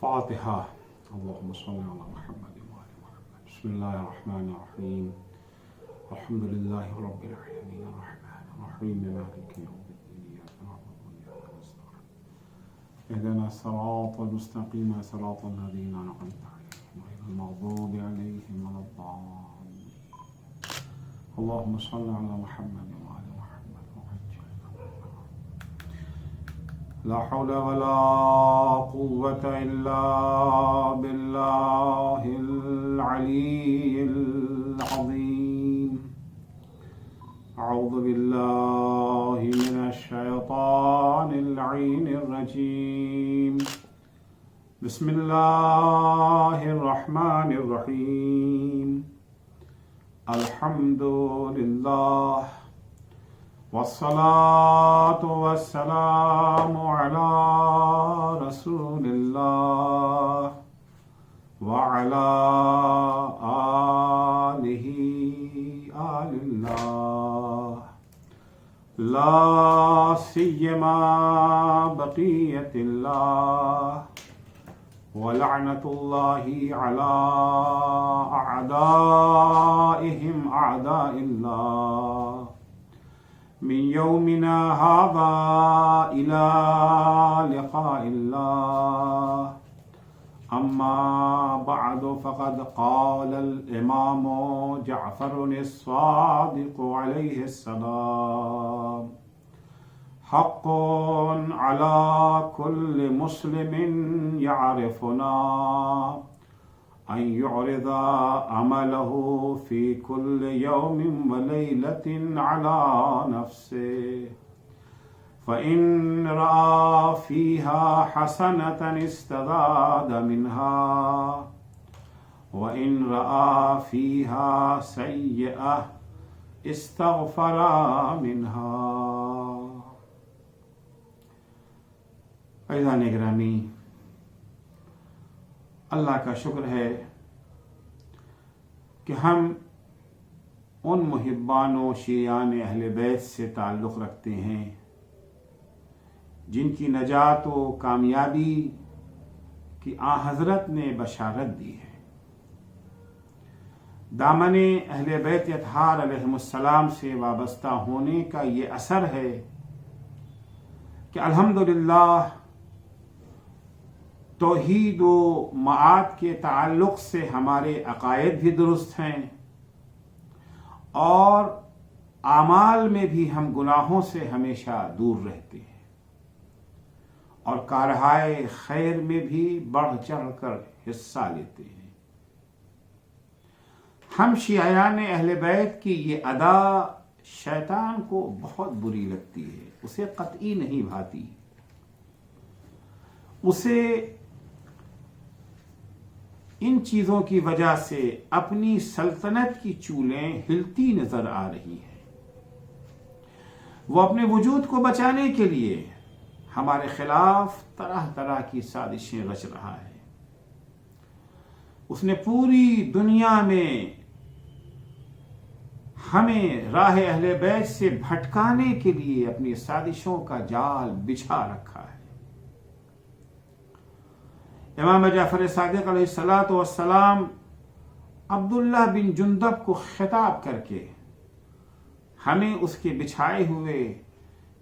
فاتحہ. اللہم صلی علی محمد وآل محمد. بسم اللہ الرحمن الرحیم. الحمدللہ رب العالمین الرحمن الرحیم مالک یوم الدین. ایاک نعبد وایاک نستعین. اهدنا الصراط المستقیم صراط الذین انعمت علیہم غیر المغضوب علیہم ولا الضالین. اللہم صلی علی محمد وآل محمد وعجل. لا حول ولا قوة إلا بالله العلي العظيم. أعوذ بالله من الشيطان اللعين الرجيم. بسم الله الرحمن الرحيم. الحمد لله والصلاة والسلام على رسول الله وعلى آله آل الله لا سيما بقية الله ولعنة الله على أعدائهم أعداء الله من يومنا هذا إلى لقاء الله. أما بعد فقد قال الإمام جعفر الصادق عليه السلام: حق على كل مسلم يعرفنا أن يعرض عمله في كل يوم وليلة على نفسه، فإن رأى فيها حسنة استزاد منها، وإن رأى فيها سيئة استغفر منها. عزیزان گرامی، اللہ کا شکر ہے کہ ہم ان محبان و شیعان اہل بیت سے تعلق رکھتے ہیں جن کی نجات و کامیابی کی حضرت نے بشارت دی ہے. دامن اہل بیت اطہار علیہم السلام سے وابستہ ہونے کا یہ اثر ہے کہ الحمدللہ توحید و معاد کے تعلق سے ہمارے عقائد بھی درست ہیں اور اعمال میں بھی ہم گناہوں سے ہمیشہ دور رہتے ہیں اور کارہائے خیر میں بھی بڑھ چڑھ کر حصہ لیتے ہیں. ہم شیعیان اہل بیت کی یہ ادا شیطان کو بہت بری لگتی ہے، اسے قطعی نہیں بھاتی، اسے ان چیزوں کی وجہ سے اپنی سلطنت کی چولیں ہلتی نظر آ رہی ہیں. وہ اپنے وجود کو بچانے کے لیے ہمارے خلاف طرح طرح کی سازشیں رچ رہا ہے. اس نے پوری دنیا میں ہمیں راہ اہل بیت سے بھٹکانے کے لیے اپنی سازشوں کا جال بچھا رکھا ہے. امام جعفر صادق علیہ السلام عبداللہ بن جندب کو خطاب کر کے ہمیں اس کے بچھائے ہوئے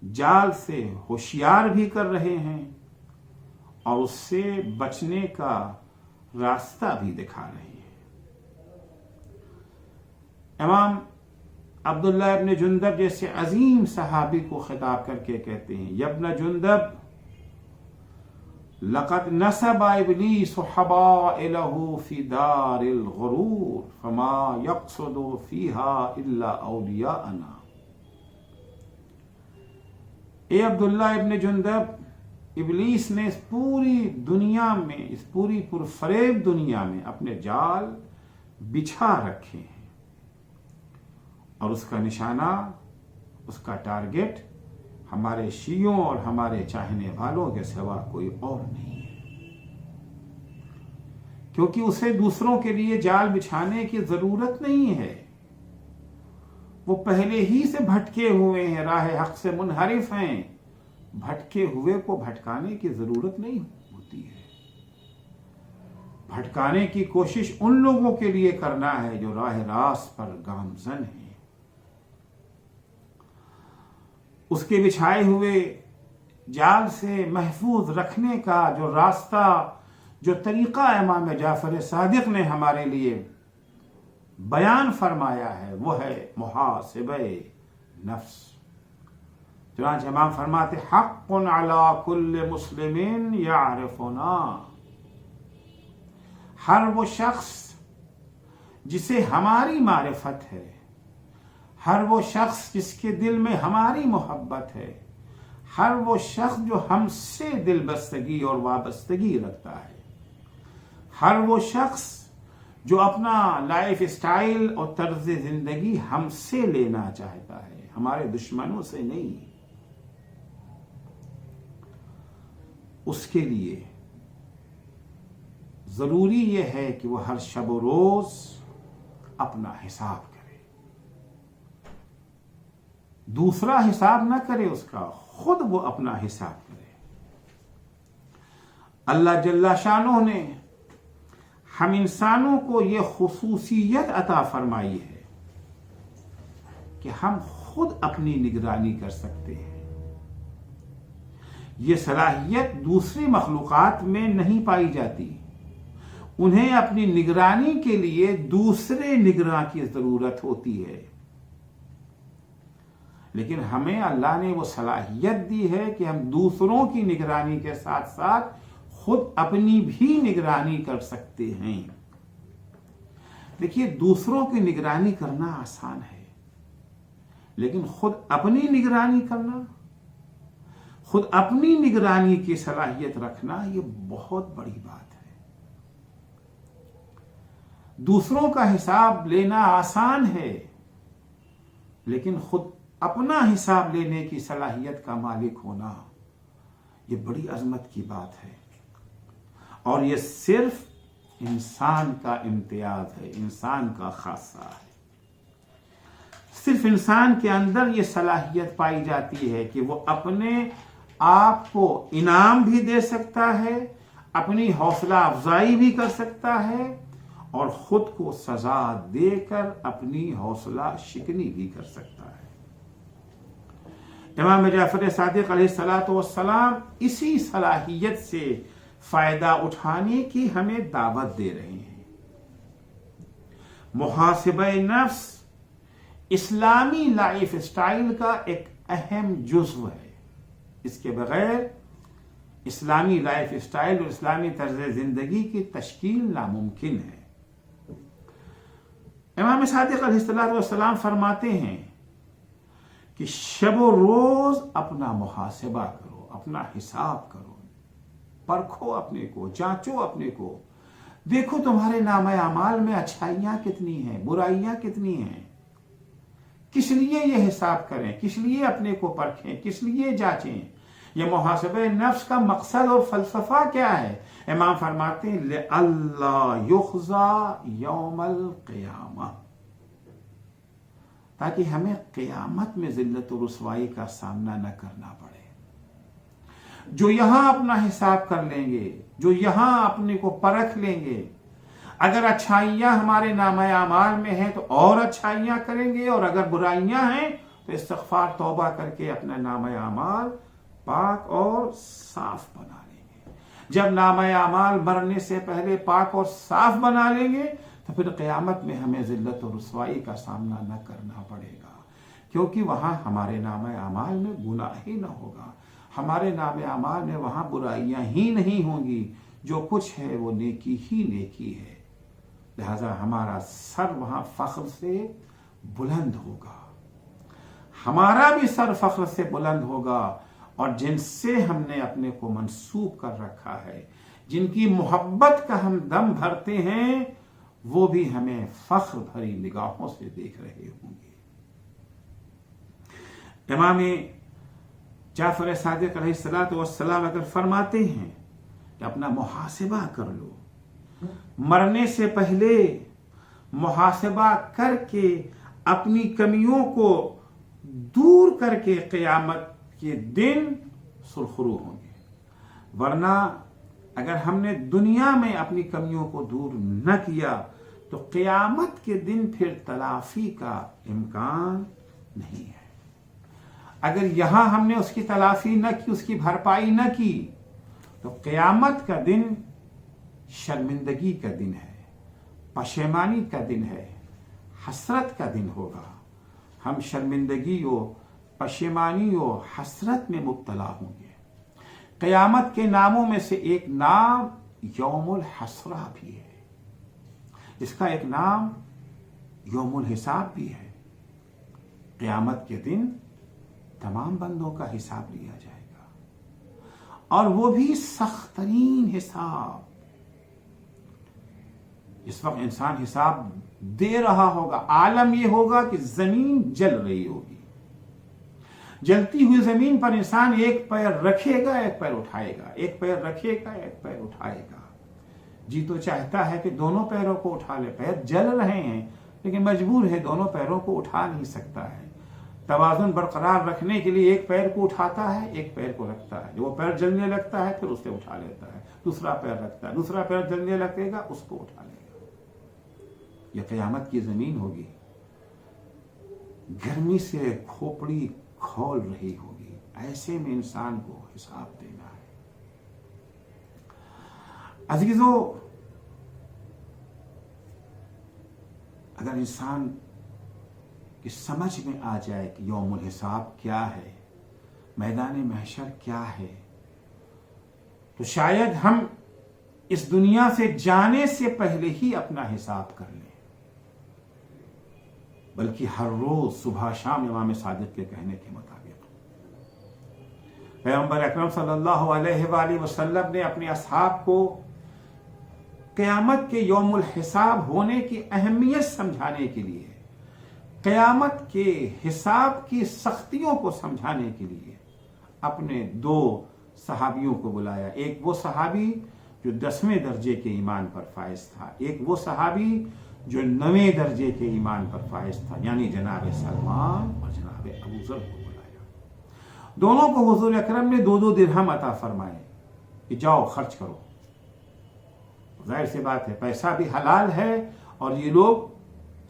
جال سے ہوشیار بھی کر رہے ہیں اور اس سے بچنے کا راستہ بھی دکھا رہے ہیں. امام عبداللہ ابن جندب جیسے عظیم صحابی کو خطاب کر کے کہتے ہیں: یا ابن جندب، لقد نصب ابلیس حبائلہ فی دار الغرور فما یقصد فیہا الا اولیاءنا. اے عبداللہ ابن جندب، ابلیس نے اس پوری دنیا میں، اس پوری پرفریب دنیا میں اپنے جال بچھا رکھے ہیں اور اس کا نشانہ، اس کا ٹارگٹ ہمارے شیعوں اور ہمارے چاہنے والوں کے سوا کوئی اور نہیں ہے، کیونکہ اسے دوسروں کے لیے جال بچھانے کی ضرورت نہیں ہے. وہ پہلے ہی سے بھٹکے ہوئے ہیں، راہ حق سے منحرف ہیں. بھٹکے ہوئے کو بھٹکانے کی ضرورت نہیں ہوتی ہے. بھٹکانے کی کوشش ان لوگوں کے لیے کرنا ہے جو راہ راست پر گامزن ہیں. اس کے بچھائے ہوئے جال سے محفوظ رکھنے کا جو راستہ، جو طریقہ امام جعفر صادق نے ہمارے لیے بیان فرمایا ہے، وہ ہے محاسبہ نفس. چنانچہ امام فرماتے حق علی کل مسلم یعرفنا، ہر وہ شخص جسے ہماری معرفت ہے، ہر وہ شخص جس کے دل میں ہماری محبت ہے، ہر وہ شخص جو ہم سے دل بستگی اور وابستگی رکھتا ہے، ہر وہ شخص جو اپنا لائف سٹائل اور طرز زندگی ہم سے لینا چاہتا ہے، ہمارے دشمنوں سے نہیں، اس کے لیے ضروری یہ ہے کہ وہ ہر شب و روز اپنا حساب کرے. دوسرا حساب نہ کرے اس کا، خود وہ اپنا حساب کرے. اللہ جل شانہ نے ہم انسانوں کو یہ خصوصیت عطا فرمائی ہے کہ ہم خود اپنی نگرانی کر سکتے ہیں. یہ صلاحیت دوسری مخلوقات میں نہیں پائی جاتی. انہیں اپنی نگرانی کے لیے دوسرے نگراں کی ضرورت ہوتی ہے، لیکن ہمیں اللہ نے وہ صلاحیت دی ہے کہ ہم دوسروں کی نگرانی کے ساتھ ساتھ خود اپنی بھی نگرانی کر سکتے ہیں. دیکھیے، دوسروں کی نگرانی کرنا آسان ہے، لیکن خود اپنی نگرانی کرنا، خود اپنی نگرانی کی صلاحیت رکھنا، یہ بہت بڑی بات ہے. دوسروں کا حساب لینا آسان ہے، لیکن خود اپنا حساب لینے کی صلاحیت کا مالک ہونا، یہ بڑی عظمت کی بات ہے. اور یہ صرف انسان کا امتیاز ہے، انسان کا خاصہ ہے. صرف انسان کے اندر یہ صلاحیت پائی جاتی ہے کہ وہ اپنے آپ کو انعام بھی دے سکتا ہے، اپنی حوصلہ افزائی بھی کر سکتا ہے، اور خود کو سزا دے کر اپنی حوصلہ شکنی بھی کر سکتا ہے. امام جعفر صادق علیہ السلام اسی صلاحیت سے فائدہ اٹھانے کی ہمیں دعوت دے رہے ہیں. محاسبہ نفس اسلامی لائف سٹائل کا ایک اہم جزو ہے. اس کے بغیر اسلامی لائف سٹائل اور اسلامی طرز زندگی کی تشکیل ناممکن ہے. امام صادق علیہ السلام فرماتے ہیں کہ شب و روز اپنا محاسبہ کرو، اپنا حساب کرو، پرکھو اپنے کو، جانچو اپنے کو، دیکھو تمہارے نامہ اعمال میں اچھائیاں کتنی ہیں، برائیاں کتنی ہیں. کس لیے یہ حساب کریں، کس لیے اپنے کو پرکھیں، کس لیے جانچیں. یہ محاسبہ نفس کا مقصد اور فلسفہ کیا ہے؟ امام فرماتے ہیں لِأَلَّا يُخْزَى يَوْمَ الْقِيَامَةِ، تاکہ ہمیں قیامت میں ذلت و رسوائی کا سامنا نہ کرنا پڑے. جو یہاں اپنا حساب کر لیں گے، جو یہاں اپنے کو پرکھ لیں گے، اگر اچھائیاں ہمارے نامہ اعمال میں ہیں تو اور اچھائیاں کریں گے، اور اگر برائیاں ہیں تو استغفار توبہ کر کے اپنا نامہ اعمال پاک اور صاف بنا لیں گے. جب نامہ اعمال مرنے سے پہلے پاک اور صاف بنا لیں گے تو پھر قیامت میں ہمیں ذلت و رسوائی کا سامنا نہ کرنا پڑے گا، کیونکہ وہاں ہمارے نامہ اعمال میں گناہ ہی نہ ہوگا، ہمارے نامہ اعمال میں وہاں برائیاں ہی نہیں ہوں گی، جو کچھ ہے وہ نیکی ہی نیکی ہے. لہذا ہمارا سر وہاں فخر سے بلند ہوگا، ہمارا بھی سر فخر سے بلند ہوگا، اور جن سے ہم نے اپنے کو منسوب کر رکھا ہے، جن کی محبت کا ہم دم بھرتے ہیں، وہ بھی ہمیں فخر بھری نگاہوں سے دیکھ رہے ہوں گے. امام جعفر صادق علیہ السلام اگر فرماتے ہیں کہ اپنا محاسبہ کر لو، مرنے سے پہلے محاسبہ کر کے اپنی کمیوں کو دور کر کے قیامت کے دن سرخرو ہوں گے. ورنہ اگر ہم نے دنیا میں اپنی کمیوں کو دور نہ کیا تو قیامت کے دن پھر تلافی کا امکان نہیں ہے۔ اگر یہاں ہم نے اس کی تلافی نہ کی، اس کی بھرپائی نہ کی، تو قیامت کا دن شرمندگی کا دن ہے، پشیمانی کا دن ہے، حسرت کا دن ہوگا۔ ہم شرمندگی و پشیمانی و حسرت میں مبتلا ہوں گے۔ قیامت کے ناموں میں سے ایک نام یوم الحسرہ بھی ہے، اس کا ایک نام یوم الحساب بھی ہے۔ قیامت کے دن تمام بندوں کا حساب لیا جائے گا، اور وہ بھی سخت ترین حساب۔ اس وقت انسان حساب دے رہا ہوگا، عالم یہ ہوگا کہ زمین جل رہی ہوگی۔ جلتی ہوئی زمین پر انسان ایک پیر رکھے گا، ایک پیر اٹھائے گا، ایک پیر رکھے گا، ایک پیر اٹھائے گا۔ جی تو چاہتا ہے کہ دونوں پیروں کو اٹھا لے، پیر جل رہے ہیں لیکن مجبور ہے، دونوں پیروں کو اٹھا نہیں سکتا ہے۔ توازن برقرار رکھنے کے لیے ایک پیر کو اٹھاتا ہے، ایک پیر کو رکھتا ہے۔ جو وہ پیر جلنے لگتا ہے پھر اسے اٹھا لیتا ہے، دوسرا پیر رکھتا ہے، دوسرا پیر جلنے لگے گا، اس کو اٹھا لے گا۔ یہ قیامت کی زمین ہوگی، گرمی سے کھوپڑی کھول رہی ہوگی، ایسے میں انسان کو حساب دینا ہے۔ عزیزو، اگر انسان کی سمجھ میں آ جائے کہ یوم الحساب کیا ہے، میدان محشر کیا ہے، تو شاید ہم اس دنیا سے جانے سے پہلے ہی اپنا حساب کر لیں، بلکہ ہر روز صبح شام امام صادق کے کہنے کے مطابق پیغمبر اکرم صلی اللہ علیہ وآلہ وسلم نے اپنے اصحاب کو قیامت کے یوم الحساب ہونے کی اہمیت سمجھانے کے لیے، قیامت کے حساب کی سختیوں کو سمجھانے کے لیے اپنے دو صحابیوں کو بلایا۔ ایک وہ صحابی جو 10ویں درجے کے ایمان پر فائز تھا، ایک وہ صحابی جو 9ویں درجے کے ایمان پر فائز تھا، یعنی جناب سلمان اور جناب ابوذر کو بلایا۔ دونوں کو حضور اکرم نے 2 درہم عطا فرمائے کہ جاؤ خرچ کرو۔ ظاہر سی بات ہے، پیسہ بھی حلال ہے اور یہ لوگ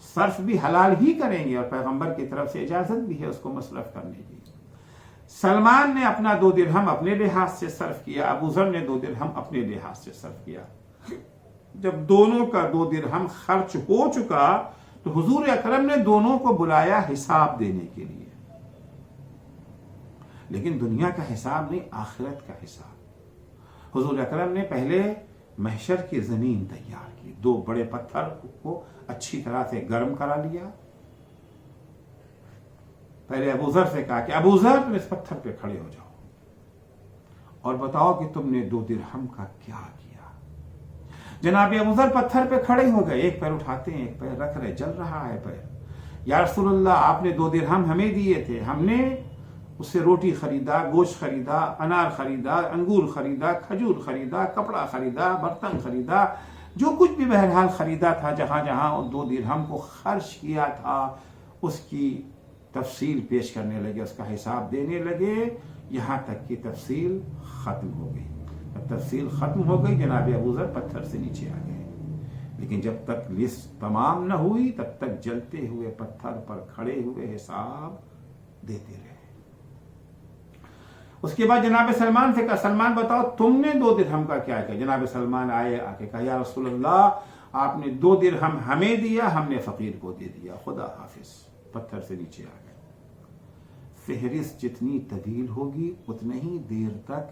صرف بھی حلال ہی کریں گے، اور پیغمبر کی طرف سے اجازت بھی ہے اس کو مصرف کرنے کی۔ سلمان نے اپنا 2 درہم اپنے لحاظ سے صرف کیا، ابوذر نے 2 درہم اپنے لحاظ سے صرف کیا۔ جب دونوں کا 2 درہم خرچ ہو چکا تو حضور اکرم نے دونوں کو بلایا حساب دینے کے لیے، لیکن دنیا کا حساب نہیں، آخرت کا حساب۔ حضور اکرم نے پہلے محشر کی زمین تیار کی، 2 بڑے پتھر کو اچھی طرح سے گرم کرا لیا۔ پہلے ابوذر سے کہا کہ ابوذر تم اس پتھر پہ کھڑے ہو جاؤ اور بتاؤ کہ تم نے 2 درہم کا کیا کیا۔ جناب ابوذر پتھر پہ کھڑے ہو گئے، ایک پیر اٹھاتے ہیں، ایک پیر رکھ رہے، جل رہا ہے پیر۔ یا رسول اللہ، آپ نے 2 درہم ہمیں دیے تھے، ہم نے اس سے روٹی خریدا، گوشت خریدا، انار خریدا، انگور خریدا، کھجور خریدا، کپڑا خریدا، برتن خریدا، جو کچھ بھی بہرحال خریدا تھا، جہاں جہاں 2 درہم کو خرچ کیا تھا، اس کی تفصیل پیش کرنے لگے، اس کا حساب دینے لگے، یہاں تک کہ تفصیل ختم ہو گئی۔ جب تفصیل ختم ہو گئی، جناب ابوذر پتھر سے نیچے آ گئے، لیکن جب تک لسٹ تمام نہ ہوئی تب تک جلتے ہوئے پتھر پر کھڑے ہوئے حساب دیتے رہے۔ اس کے بعد جناب سلمان سے کہا، سلمان بتاؤ تم نے 2 درہم کا کیا کیا؟ جناب سلمان آئے، آ کے کہا، یا رسول اللہ، آپ نے 2 درہم ہمیں دیا، ہم نے فقیر کو دے دیا، خدا حافظ۔ پتھر سے نیچے آ گئے۔ فہرست جتنی طویل ہوگی اتنے ہی دیر تک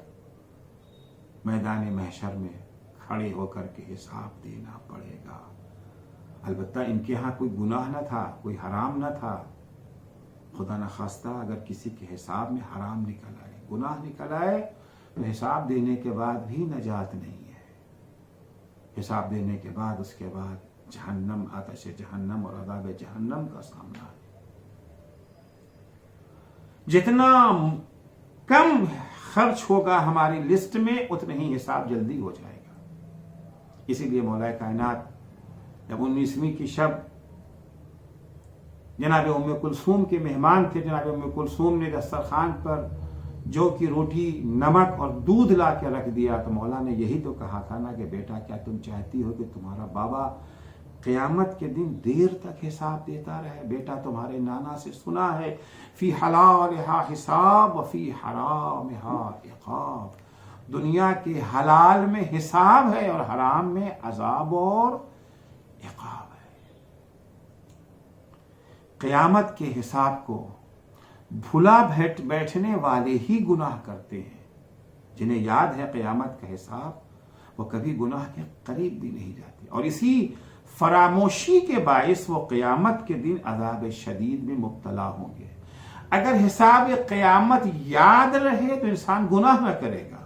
میدان محشر میں کھڑے ہو کر کے حساب دینا پڑے گا۔ البتہ ان کے ہاں کوئی گناہ نہ تھا، کوئی حرام نہ تھا۔ خدا نخواستہ اگر کسی کے حساب میں حرام نکل آئے، گناہ نکل آئے، تو حساب دینے کے بعد بھی نجات نہیں ہے۔ حساب دینے کے بعد اس کے بعد جہنم، آتش جہنم اور عذاب جہنم کا سامنا ہے۔ جتنا کم خرچ ہوگا ہماری لسٹ میں اتنا ہی حساب جلدی ہو جائے گا۔ اسی لیے مولا کائنات جب 19ویں کی شب جناب ام کلثوم کے مہمان تھے، جناب ام کلثوم نے دسترخوان پر جو کہ روٹی نمک اور دودھ لا کے رکھ دیا تو مولا نے یہی تو کہا تھا نا کہ بیٹا کیا تم چاہتی ہو کہ تمہارا بابا قیامت کے دن دیر تک حساب دیتا رہے؟ بیٹا تمہارے نانا سے سنا ہے فی حلالہا حساب وفی حرامہا عقاب، دنیا کے حلال میں حساب ہے اور حرام میں عذاب اور عقاب ہے۔ قیامت کے حساب کو بھلا بیٹھنے والے ہی گناہ کرتے ہیں، جنہیں یاد ہے قیامت کا حساب وہ کبھی گناہ کے قریب بھی نہیں جاتے، اور اسی فراموشی کے باعث وہ قیامت کے دن عذاب شدید میں مبتلا ہوں گے۔ اگر حساب قیامت یاد رہے تو انسان گناہ نہ کرے گا۔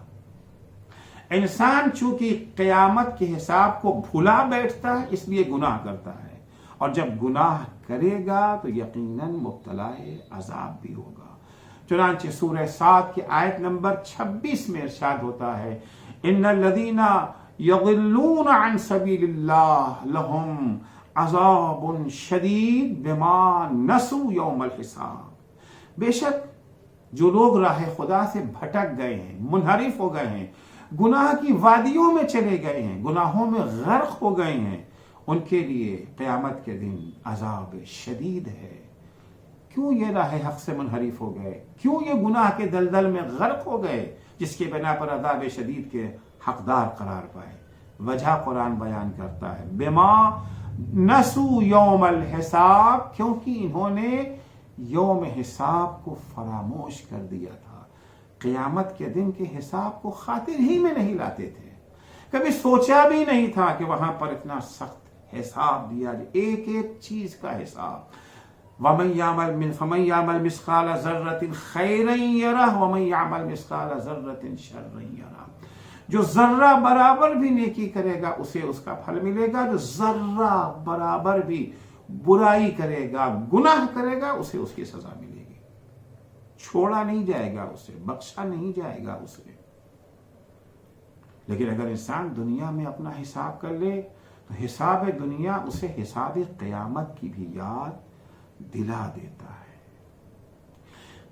انسان چونکہ قیامت کے حساب کو بھلا بیٹھتا ہے اس لیے گناہ کرتا ہے، اور جب گناہ کرے گا تو یقیناً مبتلا عذاب بھی ہوگا۔ چنانچہ سورہ صاد کی آیت نمبر 26 میں ارشاد ہوتا ہے ان الذین یضلون عن سبیل اللہ لہم عذاب شدید بما نسوا یوم الحساب، بے شک جو لوگ راہ خدا سے بھٹک گئے ہیں، منحرف ہو گئے ہیں، گناہ کی وادیوں میں چلے گئے ہیں، گناہوں میں غرق ہو گئے ہیں، ان کے لیے قیامت کے دن عذاب شدید ہے۔ کیوں یہ راہ حق سے منحرف ہو گئے؟ کیوں یہ گناہ کے دلدل میں غرق ہو گئے جس کے بنا پر عذاب شدید کے حقدار قرار پائے؟ وجہ قرآن بیان کرتا ہے بما نسوا یوم الحساب، کیونکہ انہوں نے یوم حساب کو فراموش کر دیا تھا، قیامت کے دن کے حساب کو خاطر ہی میں نہیں لاتے تھے، کبھی سوچا بھی نہیں تھا کہ وہاں پر اتنا سخت حساب دیا جائے، ایک ایک چیز کا حساب۔ فَمَن يَعْمَلْ مِثْقَالَ ذَرَّةٍ خَيْرًا يَرَهُ وَمَن يَعْمَلْ مِثْقَالَ ذَرَّةٍ شَرًّا يَرَهُ، جو ذرہ برابر بھی نیکی کرے گا اسے اس کا پھل ملے گا، جو ذرہ برابر بھی برائی کرے گا، گناہ کرے گا، اسے اس کی سزا ملے گی، چھوڑا نہیں جائے گا، اسے بخشا نہیں جائے گا اسے۔ لیکن اگر انسان دنیا میں اپنا حساب کر لے تو حساب دنیا اسے حساب قیامت کی بھی یاد دلا دیتا ہے۔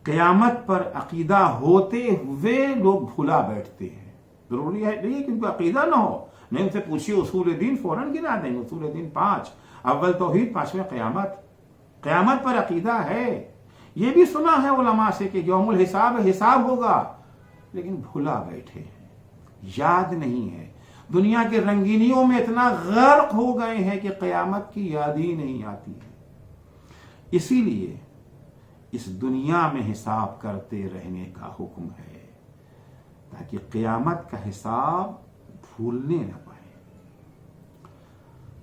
قیامت پر عقیدہ ہوتے ہوئے لوگ بھلا بیٹھتے ہیں، ضروری ہے نہیں کہ ان کو عقیدہ نہ ہو، نہیں ان سے پوچھیے اصول دین فوراً گنا دیں گے، اصول دین 5، اول توحید، 5ویں قیامت۔ قیامت پر عقیدہ ہے، یہ بھی سنا ہے علماء سے کہ یوم الحساب حساب ہوگا، لیکن بھلا بیٹھے ہیں، یاد نہیں ہے، دنیا کے رنگینیوں میں اتنا غرق ہو گئے ہیں کہ قیامت کی یاد ہی نہیں آتی ہے۔ اسی لیے اس دنیا میں حساب کرتے رہنے کا حکم ہے تاکہ قیامت کا حساب بھولنے نہ پائے۔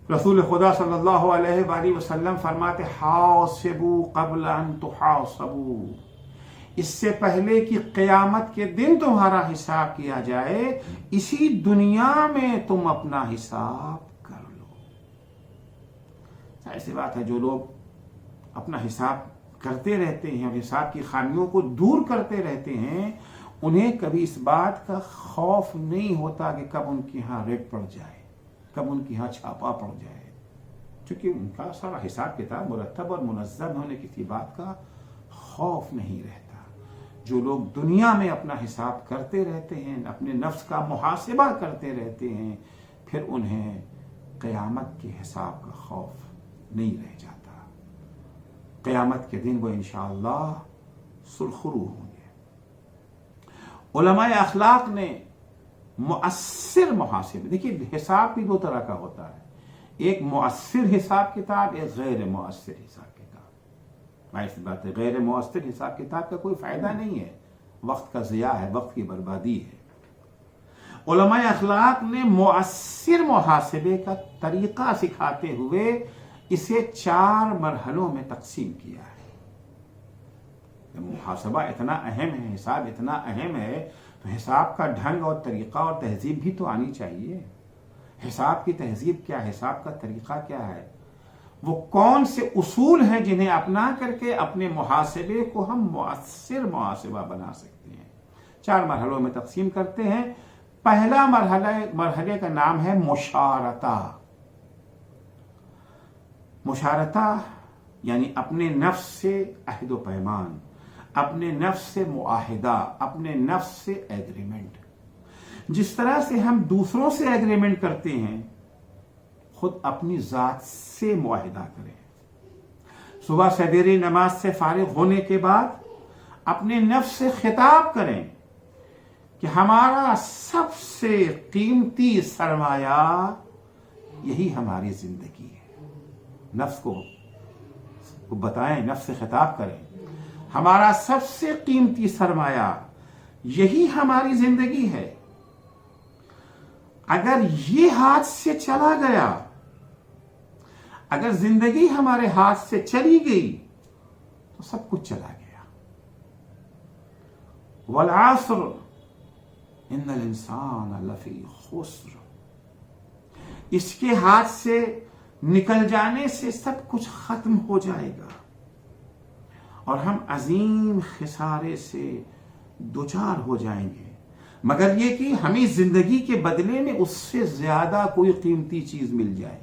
رسول خدا صلی اللہ علیہ وآلہ وسلم فرماتے حاسبوا قبل ان تحاسبوا، اس سے پہلے کہ قیامت کے دن تمہارا حساب کیا جائے اسی دنیا میں تم اپنا حساب کر لو۔ ایسی بات ہے جو لوگ اپنا حساب کرتے رہتے ہیں اور حساب کی خامیوں کو دور کرتے رہتے ہیں، انہیں کبھی اس بات کا خوف نہیں ہوتا کہ کب ان کے ہاں ریڈ پڑ جائے، کب ان کے ہاں چھاپا پڑ جائے، کیونکہ ان کا سارا حساب کتاب مرتب اور منظم ہونے کسی بات کا خوف نہیں رہتا۔ جو لوگ دنیا میں اپنا حساب کرتے رہتے ہیں، اپنے نفس کا محاسبہ کرتے رہتے ہیں، پھر انہیں قیامت کے حساب کا خوف نہیں رہ جاتا۔ قیامت کے دن وہ انشاءاللہ سرخرو ہوں گے۔ علماء اخلاق نے مؤثر محاسبہ، دیکھیے حساب بھی 2 طرح کا ہوتا ہے، ایک مؤثر حساب کتاب، ایک غیر مؤثر حساب کتاب۔ ایسی بات ہے، غیر مؤثر حساب کتاب کا کوئی فائدہ نہیں ہے، وقت کا ضیاع ہے، وقت کی بربادی ہے۔ علماء اخلاق نے مؤثر محاسبے کا طریقہ سکھاتے ہوئے اسے 4 مرحلوں میں تقسیم کیا ہے۔ محاسبہ اتنا اہم ہے، حساب اتنا اہم ہے تو حساب کا ڈھنگ اور طریقہ اور تہذیب بھی تو آنی چاہیے۔ حساب کی تہذیب کیا ہے، حساب کا طریقہ کیا ہے، وہ کون سے اصول ہیں جنہیں اپنا کر کے اپنے محاسبے کو ہم مؤثر محاسبہ بنا سکتے ہیں۔ 4 مرحلوں میں تقسیم کرتے ہیں۔ پہلا مرحلے کا نام ہے مشارطہ۔ مشارطہ یعنی اپنے نفس سے عہد و پیمان، اپنے نفس سے معاہدہ، اپنے نفس سے ایگریمنٹ. جس طرح سے ہم دوسروں سے ایگریمنٹ کرتے ہیں، خود اپنی ذات سے معاہدہ کریں. صبح سویرے نماز سے فارغ ہونے کے بعد اپنے نفس سے خطاب کریں کہ ہمارا سب سے قیمتی سرمایہ یہی ہماری زندگی ہے. نفس کو بتائیں، نفس سے خطاب کریں، ہمارا سب سے قیمتی سرمایہ یہی ہماری زندگی ہے. اگر یہ ہاتھ سے چلا گیا، اگر زندگی ہمارے ہاتھ سے چلی گئی تو سب کچھ چلا گیا. والعصر ان الانسان لفی خسر. اس کے ہاتھ سے نکل جانے سے سب کچھ ختم ہو جائے گا اور ہم عظیم خسارے سے دوچار ہو جائیں گے، مگر یہ کہ ہمیں زندگی کے بدلے میں اس سے زیادہ کوئی قیمتی چیز مل جائے.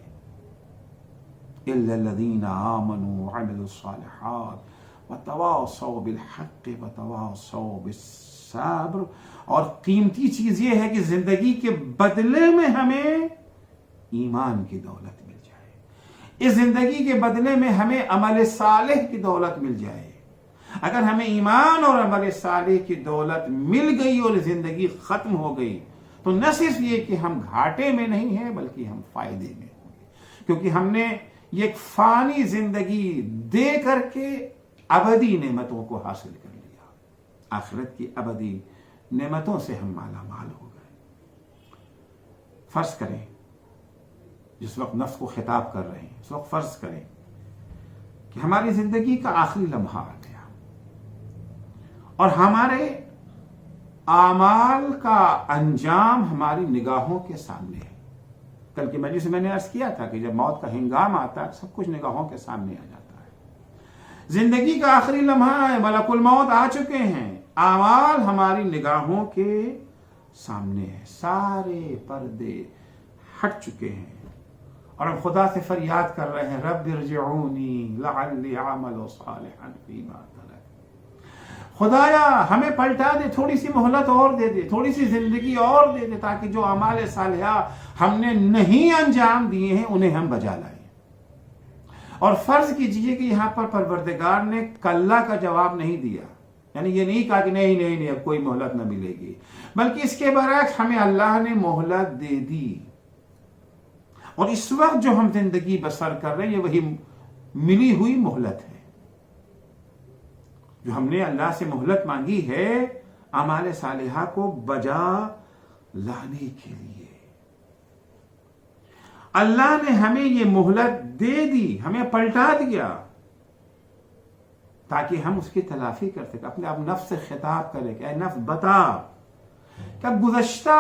الا الذين آمنوا وعملوا الصالحات وتواصوا بالحق وتواصوا بالصبر. اور قیمتی چیز یہ ہے کہ زندگی کے بدلے میں ہمیں ایمان کی دولت مل جائے، اس زندگی کے بدلے میں ہمیں عمل صالح کی دولت مل جائے. اگر ہمیں ایمان اور عمل صالح کی دولت مل گئی اور زندگی ختم ہو گئی تو نہ صرف یہ کہ ہم گھاٹے میں نہیں ہیں بلکہ ہم فائدے میں ہوں گے، کیونکہ ہم نے یہ ایک فانی زندگی دے کر کے ابدی نعمتوں کو حاصل کر لیا. آخرت کی ابدی نعمتوں سے ہم مالا مال ہو گئے. فرض کریں جس وقت نفس کو خطاب کر رہے ہیں، اس وقت فرض کریں کہ ہماری زندگی کا آخری لمحہ آ گیا اور ہمارے اعمال کا انجام ہماری نگاہوں کے سامنے ہے. کل کی مجلس میں نے عرض کیا تھا کہ جب موت کا ہنگام آتا ہے سب کچھ نگاہوں کے سامنے آ جاتا ہے. زندگی کا آخری لمحہ ہے، ملک الموت آ چکے ہیں، اعمال ہماری نگاہوں کے سامنے ہیں، سارے پردے ہٹ چکے ہیں اور ہم خدا سے فریاد کر رہے ہیں، رب ارجعونی لعلی اعمل صالحا فیما ترکت. خدایا ہمیں پلٹا دے، تھوڑی سی مہلت اور دے دے، تھوڑی سی زندگی اور دے دے، تاکہ جو اعمال صالحہ ہم نے نہیں انجام دیے ہیں انہیں ہم بجا لائیں. اور فرض کیجئے کہ یہاں پر پروردگار نے کلا کا جواب نہیں دیا، یعنی یہ نہیں کہا کہ نہیں اب کوئی مہلت نہ ملے گی، بلکہ اس کے برعکس ہمیں اللہ نے مہلت دے دی. اور اس وقت جو ہم زندگی بسر کر رہے ہیں یہ وہی ملی ہوئی مہلت ہے جو ہم نے اللہ سے مہلت مانگی ہے اعمال صالحہ کو بجا لانے کے لیے. اللہ نے ہمیں یہ مہلت دے دی، ہمیں پلٹا دیا تاکہ ہم اس کی تلافی کر سکیں. اپنے آپ نفس سے خطاب کریں کہ اے نفس بتا کہ گزشتہ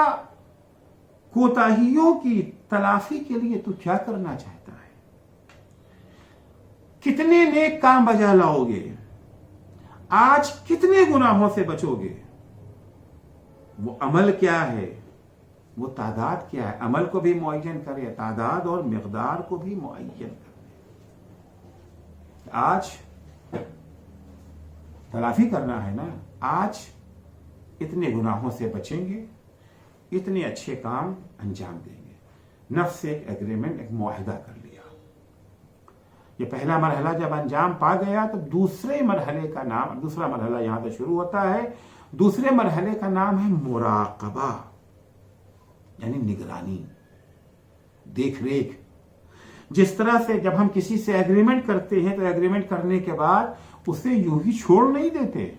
کوتاہیوں کی تلافی کے لیے تو کیا کرنا چاہتا ہے، کتنے نیک کام بجا لاؤ گے، آج کتنے گناہوں سے بچو گے، وہ عمل کیا ہے، وہ تعداد کیا ہے. عمل کو بھی معین کرے، تعداد اور مقدار کو بھی معین کرے. آج تلافی کرنا ہے نا، آج اتنے گناہوں سے بچیں گے، اتنے اچھے کام انجام دیں گے. نفس سے ایک ایگریمنٹ، ایک معاہدہ کر لیا. یہ پہلا مرحلہ جب انجام پا گیا تو دوسرے مرحلے کا نام، دوسرا مرحلہ یہاں سے شروع ہوتا ہے. دوسرے مرحلے کا نام ہے مراقبہ، یعنی نگرانی، دیکھ ریکھ. جس طرح سے جب ہم کسی سے ایگریمنٹ کرتے ہیں تو ایگریمنٹ کرنے کے بعد اسے یوں ہی چھوڑ نہیں دیتے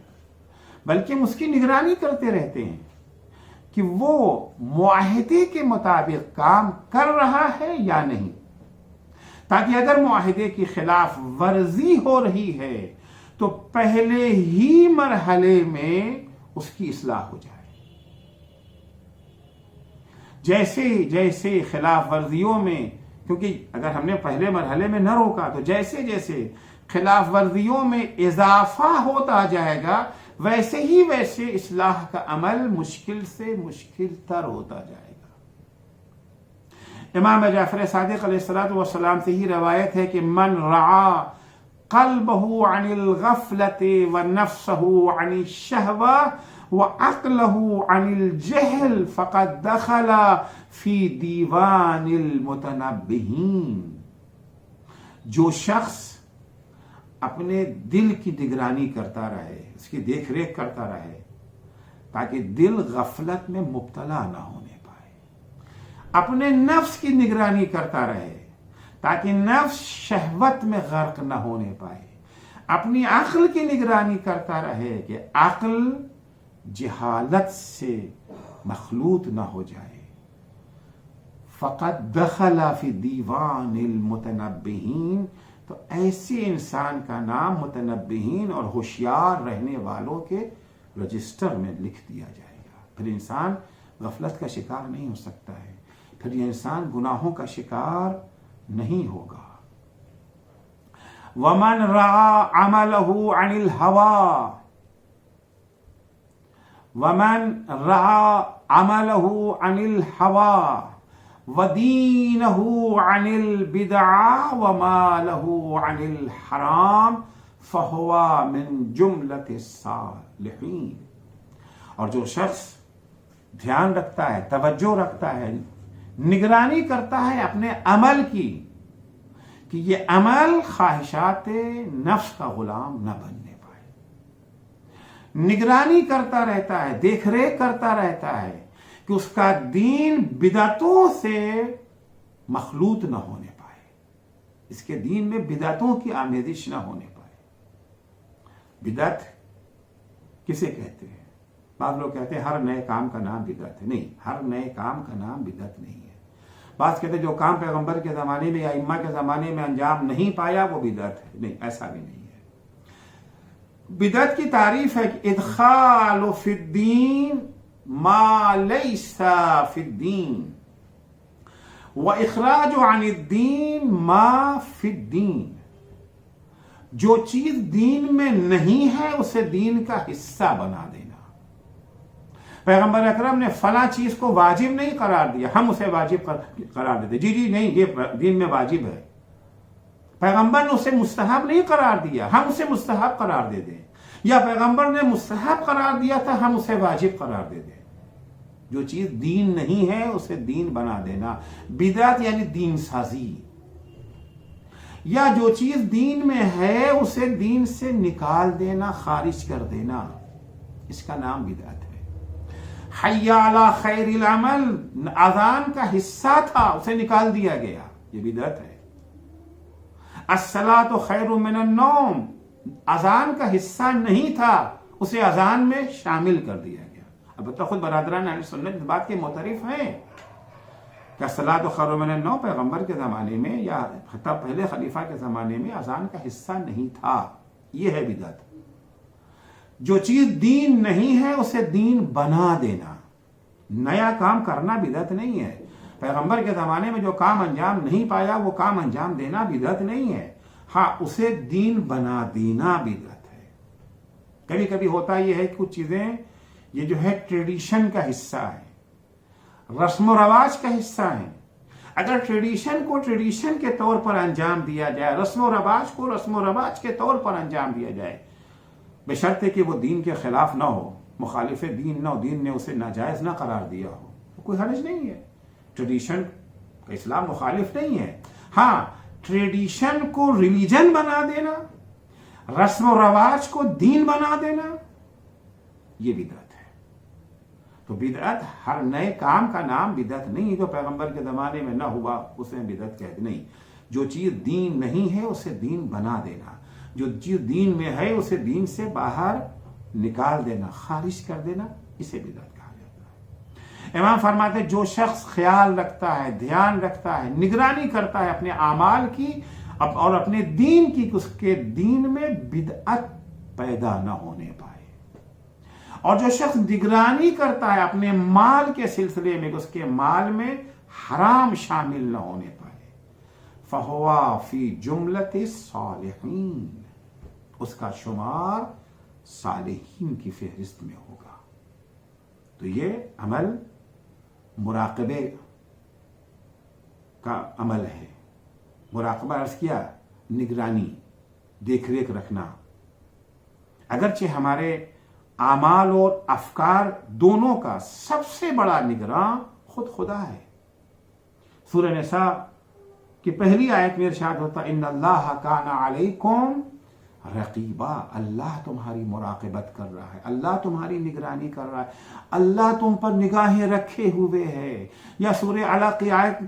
بلکہ ہم اس کی نگرانی کرتے رہتے ہیں کہ وہ معاہدے کے مطابق کام کر رہا ہے یا نہیں، تاکہ اگر معاہدے کی خلاف ورزی ہو رہی ہے تو پہلے ہی مرحلے میں اس کی اصلاح ہو جائے. جیسے خلاف ورزیوں میں، کیونکہ اگر ہم نے پہلے مرحلے میں نہ روکا تو جیسے جیسے خلاف ورزیوں میں اضافہ ہوتا جائے گا ویسے اصلاح کا عمل مشکل سے مشکل تر ہوتا جائے گا. امام جعفر صادق علیہ السلام سے ہی روایت ہے کہ من رعا قلبه عن الغفلة ونفسه عن الشهوة وعقله عن الجهل فقد دخل في دیوان المتنبہین. جو شخص اپنے دل کی نگرانی کرتا رہے، اس کی دیکھ ریکھ کرتا رہے تاکہ دل غفلت میں مبتلا نہ ہونے پائے، اپنے نفس کی نگرانی کرتا رہے تاکہ نفس شہوت میں غرق نہ ہونے پائے، اپنی عقل کی نگرانی کرتا رہے کہ عقل جہالت سے مخلوط نہ ہو جائے. فقط دخل فی دیوان المتنبہین، تو ایسے انسان کا نام متنبہین اور ہوشیار رہنے والوں کے رجسٹر میں لکھ دیا جائے گا. پھر انسان غفلت کا شکار نہیں ہو سکتا ہے، پھر یہ انسان گناہوں کا شکار نہیں ہوگا. ومن رعى عمله عن الهوى، ومن رعى عمله عن الهوى ودينه عن البدع وماله عن الحرام فهو من جملة الصالحين. اور جو شخص دھیان رکھتا ہے، توجہ رکھتا ہے، نگرانی کرتا ہے اپنے عمل کی کہ یہ عمل خواہشات نفس کا غلام نہ بننے پائے، نگرانی کرتا رہتا ہے، دیکھ ریکھ کرتا رہتا ہے کہ اس کا دین بدعتوں سے مخلوط نہ ہونے پائے، اس کے دین میں بدعتوں کی آمیزش نہ ہونے پائے. بدعت کسے کہتے ہیں؟ بعض لوگ کہتے ہیں ہر نئے کام کا نام بدعت ہے. نہیں، ہر نئے کام کا نام بدعت نہیں ہے. بعض کہتے ہیں جو کام پیغمبر کے زمانے میں یا ائمہ کے زمانے میں انجام نہیں پایا وہ بدعت ہے. نہیں، ایسا بھی نہیں ہے. بدعت کی تعریف ہے کہ ادخال فی الدین ما لیس فی الدین واخراج عن الدین ما فی الدین. جو چیز دین میں نہیں ہے اسے دین کا حصہ بنا دینا. پیغمبر اکرم نے فلاں چیز کو واجب نہیں قرار دیا، ہم اسے واجب قرار دیتے. جی نہیں، یہ دین میں واجب ہے. پیغمبر نے اسے مستحب نہیں قرار دیا، ہم اسے مستحب قرار دے دیں. یا پیغمبر نے مستحب قرار دیا تھا، ہم اسے واجب قرار دے دیں. جو چیز دین نہیں ہے اسے دین بنا دینا. بدعت یعنی دین سازی. یا جو چیز دین میں ہے اسے دین سے نکال دینا، خارج کر دینا، اس کا نام بدعت ہے. حی علی خیر العمل اذان کا حصہ تھا، اسے نکال دیا گیا، یہ بدعت ہے. الصلاۃ خیر من النوم اذان کا حصہ نہیں تھا، اسے اذان میں شامل کر دیا گیا. البتہ خود برادران اہل سنت اس بات کے معترف ہیں کہ الصلاۃ خیر من النوم پیغمبر کے زمانے میں یا حتی پہلے خلیفہ کے زمانے میں اذان کا حصہ نہیں تھا. یہ ہے بدعت. جو چیز دین نہیں ہے اسے دین بنا دینا. نیا کام کرنا بدعت نہیں ہے. پیغمبر کے زمانے میں جو کام انجام نہیں پایا وہ کام انجام دینا بدعت نہیں ہے. ہاں، اسے دین بنا دینا بدعت ہے. کبھی کبھی ہوتا یہ ہے کہ کچھ چیزیں یہ جو ہے ٹریڈیشن کا حصہ ہے، رسم و رواج کا حصہ ہے. اگر ٹریڈیشن کو ٹریڈیشن کے طور پر انجام دیا جائے، رسم و رواج کو رسم و رواج کے طور پر انجام دیا جائے، بشرطے کہ وہ دین کے خلاف نہ ہو، مخالف دین نہ ہو، دین نے اسے ناجائز نہ قرار دیا ہو، کوئی حرج نہیں ہے. ٹریڈیشن کا اسلام مخالف نہیں ہے. ہاں، ٹریڈیشن کو ریلیجن بنا دینا، رسم و رواج کو دین بنا دینا، یہ بدعت ہے. تو بدعت ہر نئے کام کا نام بدعت نہیں ہے. جو پیغمبر کے زمانے میں نہ ہوا اسے بدعت کہتے نہیں. جو چیز دین نہیں ہے اسے دین بنا دینا، جو چیز دین میں ہے اسے دین سے باہر نکال دینا، خارج کر دینا، اسے بدعت کہا جاتا ہے. امام فرماتے ہیں جو شخص خیال رکھتا ہے، دھیان رکھتا ہے، نگرانی کرتا ہے اپنے اعمال کی اور اپنے دین کی، اس کے دین میں بدعت پیدا نہ ہونے پائے. اور جو شخص نگرانی کرتا ہے اپنے مال کے سلسلے میں، اس کے مال میں حرام شامل نہ ہونے پائے، فَهُوَ فِي جُمْلَةِ الصَّالِحِينَ، اس کا شمار صالحین کی فہرست میں ہوگا. تو یہ عمل مراقبے کا عمل ہے. مراقبہ عرض کیا، نگرانی. دیکھ ریکھ رکھنا. اگرچہ ہمارے اعمال اور افکار دونوں کا سب سے بڑا نگراں خود خدا ہے. سورہ نساء کی پہلی آیت میں ارشاد ہوتا ان اللہ کان علیکم رقیبا، اللہ تمہاری مراقبت کر رہا ہے، اللہ تمہاری نگرانی کر رہا ہے، اللہ تم پر نگاہیں رکھے ہوئے ہے. یا سورہ علق کی آیت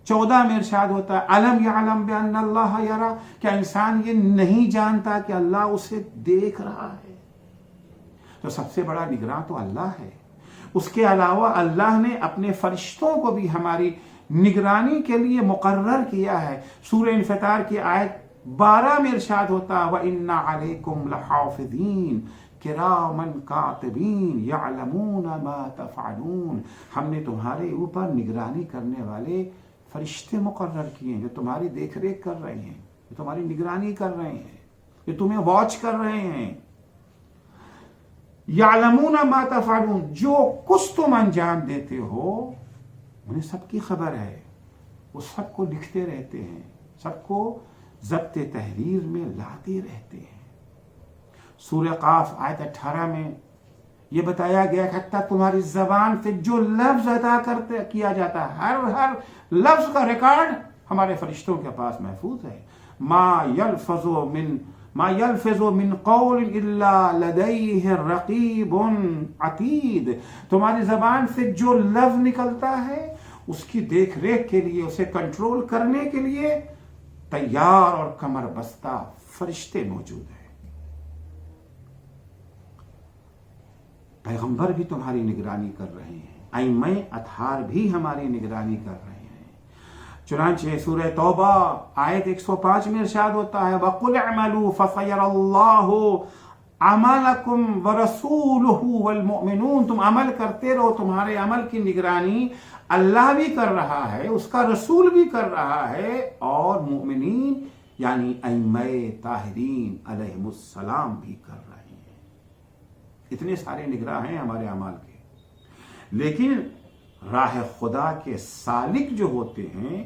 14 میں ارشاد ہوتا ہے الم یعلم بان اللہ یرا، کیا انسان یہ نہیں جانتا کہ اللہ اسے دیکھ رہا ہے؟ تو سب سے بڑا نگراں تو اللہ ہے. اس کے علاوہ اللہ نے اپنے فرشتوں کو بھی ہماری نگرانی کے لیے مقرر کیا ہے. سورہ انفطار کی آیت 12 میں ارشاد ہوتا وَإِنَّ عَلَيْكُمْ لَحَافِظِينَ کِرَامًا کاتبین یعلمون ما تفعلون، ہم نے تمہارے اوپر نگرانی کرنے والے فرشتے مقرر کیے ہیں جو تمہاری دیکھ ریکھ کر رہے ہیں، جو تمہاری نگرانی کر رہے ہیں، جو تمہیں واچ کر رہے ہیں. یعلمون ما تفعلون، جو کچھ تم انجام دیتے ہو انہیں سب کی خبر ہے، وہ سب کو لکھتے رہتے ہیں، سب کو ضبط تحریر میں لاتے رہتے ہیں. سورہ قاف آیت 18 میں یہ بتایا گیا کہ حتیٰ تمہاری زبان سے جو لفظ ادا کیا جاتا ہے، ہر لفظ کا ریکارڈ ہمارے فرشتوں کے پاس محفوظ ہے. ما یلفظ من قول الا لدیہ رقیب عتید، تمہاری زبان سے جو لفظ نکلتا ہے اس کی دیکھ ریکھ کے لیے، اسے کنٹرول کرنے کے لیے تیار اور کمر بستہ فرشتے موجود ہیں. پیغمبر بھی تمہاری نگرانی کر رہے ہیں، ائمہ اطہار بھی ہماری نگرانی کر رہے ہیں. چنانچہ سورہ توبہ آیت 105 میں ارشاد ہوتا ہے وَقُلْ اعْمَلُوا فَسَيَرَ اللَّهُ عَمَلَكُمْ وَرَسُولُهُ وَالْمُؤْمِنُونَ، تم عمل کرتے رہو، تمہارے عمل کی نگرانی اللہ بھی کر رہا ہے، اس کا رسول بھی کر رہا ہے، اور مؤمنین یعنی ائمہ طاہرین علیہم السلام بھی کر رہے ہیں. اتنے سارے نگراں ہیں ہمارے اعمال کے. لیکن راہ خدا کے سالک جو ہوتے ہیں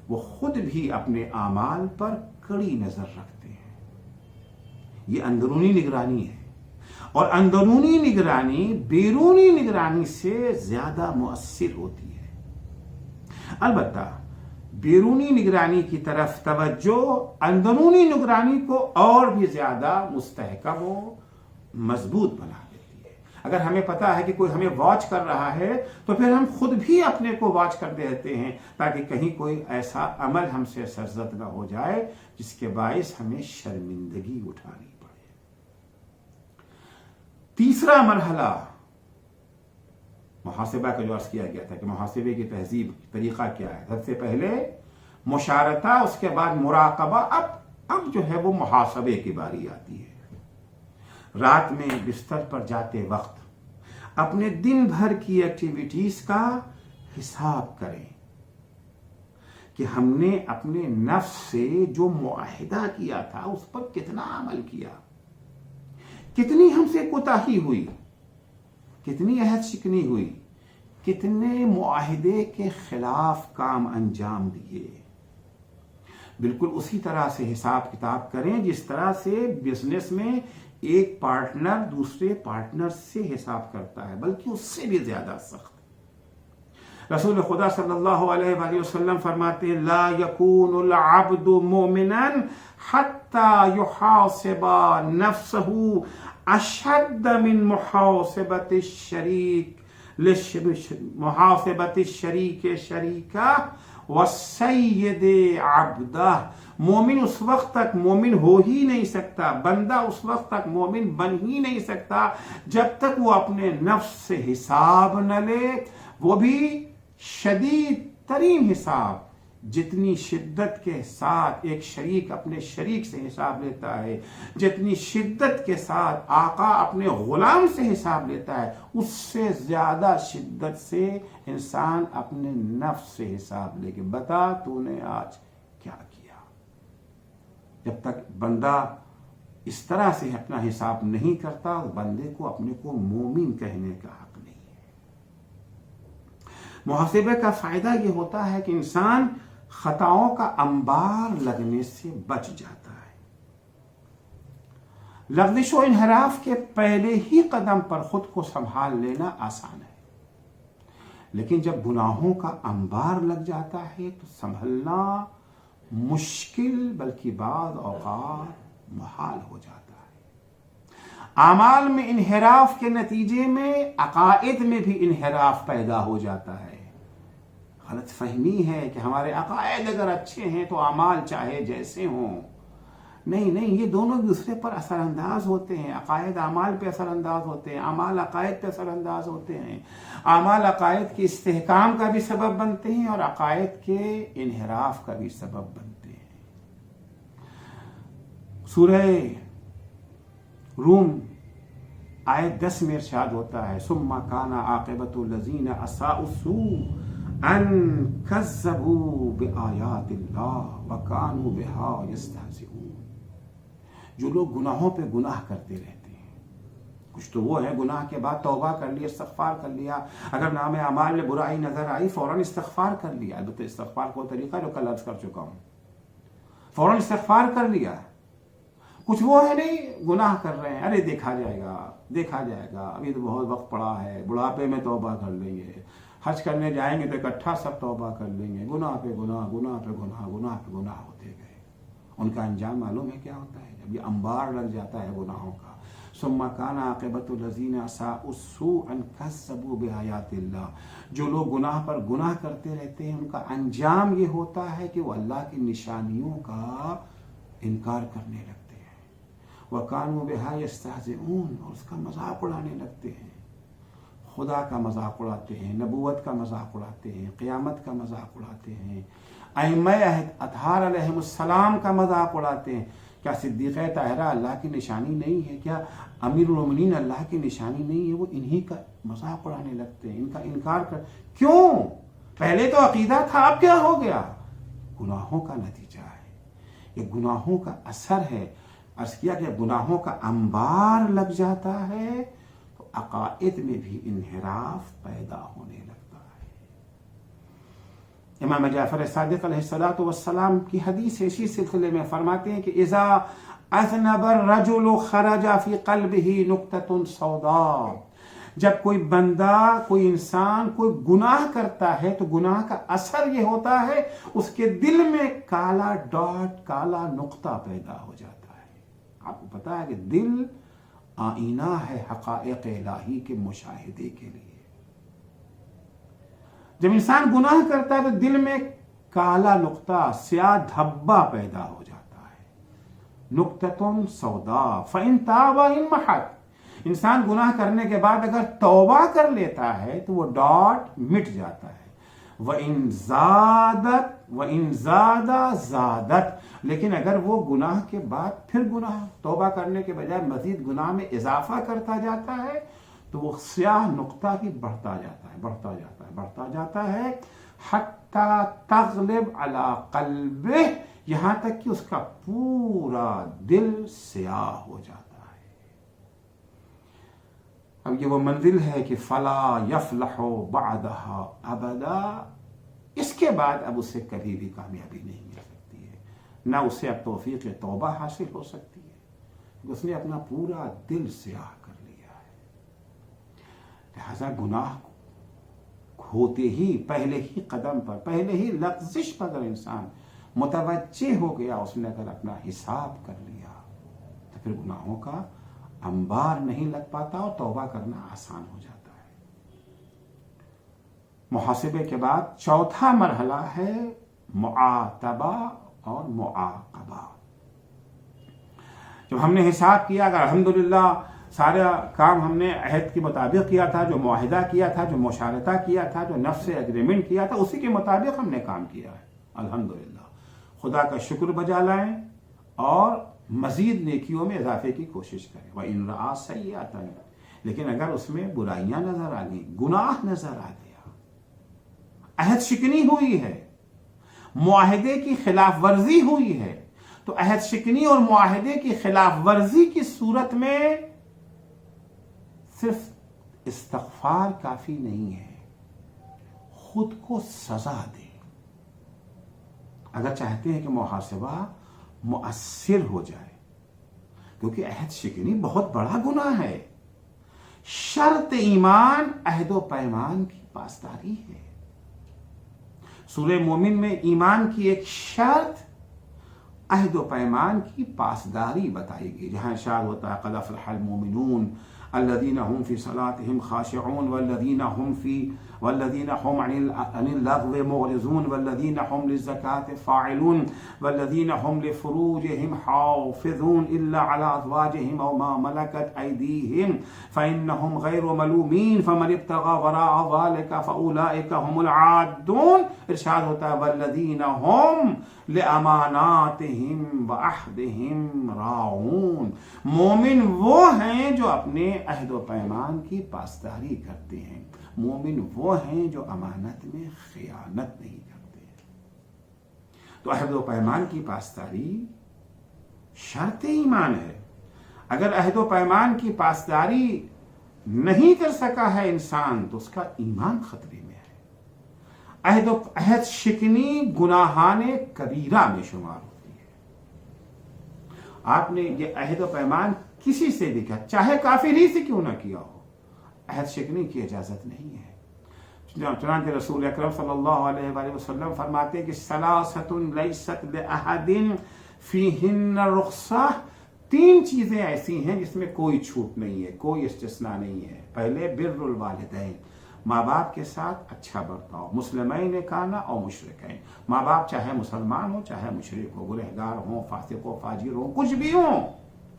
وہ خود بھی اپنے اعمال پر کڑی نظر رکھتے ہیں. یہ اندرونی نگرانی ہے، اور اندرونی نگرانی بیرونی نگرانی سے زیادہ مؤثر ہوتی ہے. البتہ بیرونی نگرانی کی طرف توجہ اندرونی نگرانی کو اور بھی زیادہ مستحکم و مضبوط بنا دیتی ہے. اگر ہمیں پتا ہے کہ کوئی ہمیں واچ کر رہا ہے تو پھر ہم خود بھی اپنے کو واچ کرتے رہتے ہیں تاکہ کہیں کوئی ایسا عمل ہم سے سرزد نہ ہو جائے جس کے باعث ہمیں شرمندگی اٹھانی پڑے. تیسرا مرحلہ محاسبہ کا جو عرض کیا گیا تھا کہ محاسبے کی تہذیب طریقہ کیا ہے. سب سے پہلے مشارطہ، اس کے بعد مراقبہ، اب جو ہے وہ محاسبے کی باری آتی ہے. رات میں بستر پر جاتے وقت اپنے دن بھر کی ایکٹیویٹیز کا حساب کریں کہ ہم نے اپنے نفس سے جو معاہدہ کیا تھا اس پر کتنا عمل کیا، کتنی ہم سے کوتاہی ہوئی، کتنی عہد شکنی ہوئی، کتنے معاہدے کے خلاف کام انجام دیے. بالکل اسی طرح سے حساب کتاب کریں جس طرح سے بزنس میں ایک پارٹنر دوسرے پارٹنر سے حساب کرتا ہے، بلکہ اس سے بھی زیادہ سخت. رسول خدا صلی اللہ علیہ وآلہ وسلم فرماتے ہیں لا یکون العبد مؤمنا حتی یحاسب نفسه اشد من محاسبت الشریک محاسبت الشریک شریکہ والسید عبدہ. مومن اس وقت تک مومن ہو ہی نہیں سکتا، بندہ اس وقت تک مومن بن ہی نہیں سکتا جب تک وہ اپنے نفس سے حساب نہ لے، وہ بھی شدید ترین حساب. جتنی شدت کے ساتھ ایک شریک اپنے شریک سے حساب لیتا ہے، جتنی شدت کے ساتھ آقا اپنے غلام سے حساب لیتا ہے، اس سے زیادہ شدت سے انسان اپنے نفس سے حساب لے کے بتا تو نے آج کیا کیا. جب تک بندہ اس طرح سے اپنا حساب نہیں کرتا اس بندے کو اپنے کو مومن کہنے کا حق نہیں ہے. محاسبے کا فائدہ یہ ہوتا ہے کہ انسان خطاؤں کا انبار لگنے سے بچ جاتا ہے. لغزش و انحراف کے پہلے ہی قدم پر خود کو سنبھال لینا آسان ہے، لیکن جب گناہوں کا انبار لگ جاتا ہے تو سنبھلنا مشکل بلکہ بعض اوقات محال ہو جاتا ہے۔ اعمال میں انحراف کے نتیجے میں عقائد میں بھی انحراف پیدا ہو جاتا ہے۔ غلط فہمی ہے کہ ہمارے عقائد اگر اچھے ہیں تو اعمال چاہے جیسے ہوں۔ نہیں، یہ دونوں دوسرے پر اثر انداز ہوتے ہیں۔ عقائد اعمال پہ اثر انداز ہوتے ہیں، اعمال عقائد پہ اثر انداز ہوتے ہیں۔ اعمال عقائد کے استحکام کا بھی سبب بنتے ہیں اور عقائد کے انحراف کا بھی سبب بنتے ہیں۔ سورہ روم آیت 10 میں ارشاد ہوتا ہے ثم کان عاقبۃ الذین اساءوا السوء ان کذبوا بآیات اللہ وکانوا بها یستہزئون۔ جو لوگ گناہوں پہ گناہ کرتے رہتے ہیں، کچھ تو وہ ہے گناہ کے بعد توبہ کر لیا، استغفار کر لیا، اگر نام اعمال میں برائی نظر آئی فوراً استغفار کر لیا۔ البتہ استغفار کو طریقہ جو کل عرض کر چکا ہوں، فوراً استغفار کر لیا۔ کچھ وہ ہے نہیں، گناہ کر رہے ہیں، ارے دیکھا جائے گا، ابھی تو بہت وقت پڑا ہے، بڑھاپے میں توبہ کر لیں گے، حج کرنے جائیں گے تو اکٹھا سب توبہ کر لیں گے۔ گناہ پہ گناہ ہوتے گئے۔ ان کا انجام معلوم ہے کیا ہوتا ہے؟ جب یہ انبار لگ جاتا ہے گناہوں کا، ثم کان عاقبۃ الذین اساءوا السوء ان کذبوا بآیات اللہ، جو لوگ گناہ پر گناہ کرتے رہتے ہیں ان کا انجام یہ ہوتا ہے کہ وہ اللہ کی نشانیوں کا انکار کرنے لگتے ہیں۔ وَكَانُوا بِهَا يَسْتَهْزِئُونَ، اور اس کا مذاق اڑانے لگتے ہیں۔ خدا کا مذاق اڑاتے ہیں، نبوت کا مذاق اڑاتے ہیں، قیامت کا مذاق اڑاتے ہیں، ائمہ اطہار علیہم السلام کا مذاق اڑاتے ہیں۔ کیا صدیقہ طاہرہ اللہ کی نشانی نہیں ہے؟ کیا امیر المومنین اللہ کی نشانی نہیں ہے؟ وہ انہی کا مذاق اڑانے لگتے ہیں، ان کا انکار کر۔ کیوں؟ پہلے تو عقیدہ تھا، اب کیا ہو گیا؟ گناہوں کا نتیجہ ہے، یہ گناہوں کا اثر ہے۔ عرض کیا کہ گناہوں کا انبار لگ جاتا ہے تو عقائد میں بھی انحراف پیدا ہونے لگتا ہے۔ امام جعفر صادق علیہ السلام کی حدیث اسی سلسلے میں فرماتے ہیں کہ اذا اذنب الرجل خرج فی قلبہ نقطۃ سوداء، جب کوئی بندہ، کوئی انسان کوئی گناہ کرتا ہے تو گناہ کا اثر یہ ہوتا ہے اس کے دل میں کالا ڈاٹ، کالا نقطہ پیدا ہو جاتا ہے۔ آپ کو پتا ہے کہ دل آئینہ ہے حقائق الہی کے مشاہدے کے لیے۔ جب انسان گناہ کرتا ہے تو دل میں کالا نقطہ، سیاہ دھبا پیدا ہو جاتا ہے۔ نقطۃ سوداء فإن تاب انمحت، انسان گناہ کرنے کے بعد اگر توبہ کر لیتا ہے تو وہ ڈاٹ مٹ جاتا ہے۔ وَإِن زَادَ زَادَتْ، لیکن اگر وہ گناہ کے بعد پھر گناہ، توبہ کرنے کے بجائے مزید گناہ میں اضافہ کرتا جاتا ہے تو وہ سیاہ نقطہ ہی بڑھتا جاتا ہے حَتَّى تَغْلِبْ عَلَى قَلْبِهِ، یہاں تک کہ اس کا پورا دل سیاہ ہو جاتا ہے۔ اب یہ وہ منزل ہے کہ فَلَا يَفْلَحُ بَعْدَهَا أَبَدًا، اس کے بعد اب اسے کبھی بھی کامیابی نہیں مل سکتی ہے، نہ اسے اب توفیق توبہ حاصل ہو سکتی ہے، کہ اس نے اپنا پورا دل سیاہ کر لیا ہے۔ لہذا گناہ ہوتے ہی پہلے ہی قدم پر، پہلے ہی لغزش پر اگر انسان متوجہ ہو گیا، اس نے اگر اپنا حساب کر لیا تو پھر گناہوں کا انبار نہیں لگ پاتا اور توبہ کرنا آسان ہو جاتا ہے۔ محاسبے کے بعد چوتھا مرحلہ ہے معاتبہ اور معاقبہ۔ جب ہم نے حساب کیا، اگر الحمدللہ سارا کام ہم نے عہد کے مطابق کیا تھا، جو معاہدہ کیا تھا، جو مشارطہ کیا تھا، جو نفس سے اگریمنٹ کیا تھا، اسی کے مطابق ہم نے کام کیا ہے، الحمدللہ، خدا کا شکر بجا لائیں اور مزید نیکیوں میں اضافے کی کوشش کریں۔ وَإِن رَأَىٰ سَيِّئَةً، لیکن اگر اس میں برائیاں نظر آ گئی، گناہ نظر آ گیا، عہد شکنی ہوئی ہے، معاہدے کی خلاف ورزی ہوئی ہے، تو عہد شکنی اور معاہدے کی خلاف ورزی کی صورت میں صرف استغفار کافی نہیں ہے، خود کو سزا دے۔ اگر چاہتے ہیں کہ محاسبہ مؤثر ہو جائے، کیونکہ عہد شکنی بہت بڑا گناہ ہے. شرط ایمان عہد و پیمان کی پاسداری ہے. سورہ مومن میں ایمان کی ایک شرط عہد و پیمان کی پاسداری بتائی گئی، جہاں ارشاد ہوتا ہے قد افلح المؤمنون الذين هم في صلاتهم خاشعون والذين هم عن اللغو معرضون والذين هم للزكاة فاعلون والذين هم لفروجهم حافظون إلا على أزواجهم أو ما ملكت أيديهم فإنهم غير ملومين فمن ابتغى وراء ذلك فأولئك هم العادون. ارشاد ہوتا ہے والذين هم لأماناتهم وعهدهم راعون. مومن وہ ہیں جو اپنے عہد و پیمان کی پاسداری کرتے ہیں. مومن وہ ہیں جو امانت میں خیانت نہیں کرتے. تو عہد و پیمان کی پاسداری شرط ایمان ہے. اگر عہد و پیمان کی پاسداری نہیں کر سکا ہے انسان تو اس کا ایمان خطرے میں ہے. عہد شکنی گناہان کبیرہ میں شمار ہوتی ہے. آپ نے یہ عہد و پیمان کسی سے بھی کیا، چاہے کافر ہی سے کیوں نہ کیا ہو، عہد شکنی کی اجازت نہیں ہے. چنانچہ رسول اکرم صلی اللہ علیہ وآلہ وسلم فرماتے ہیں کہ ثلاثۃ لیست لأحد فیہن رخصہ، 3 چیزیں ایسی ہیں جس میں کوئی چھوٹ نہیں ہے، کوئی استثناء نہیں ہے. پہلے بر الوالدین، ماں باپ کے ساتھ اچھا برتاؤ. مسلمین کانا اور مشرکین، ماں باپ چاہے مسلمان ہو چاہے مشرک ہو، گنہگار ہوں، فاسق ہو، فاجر ہو، کچھ بھی ہوں،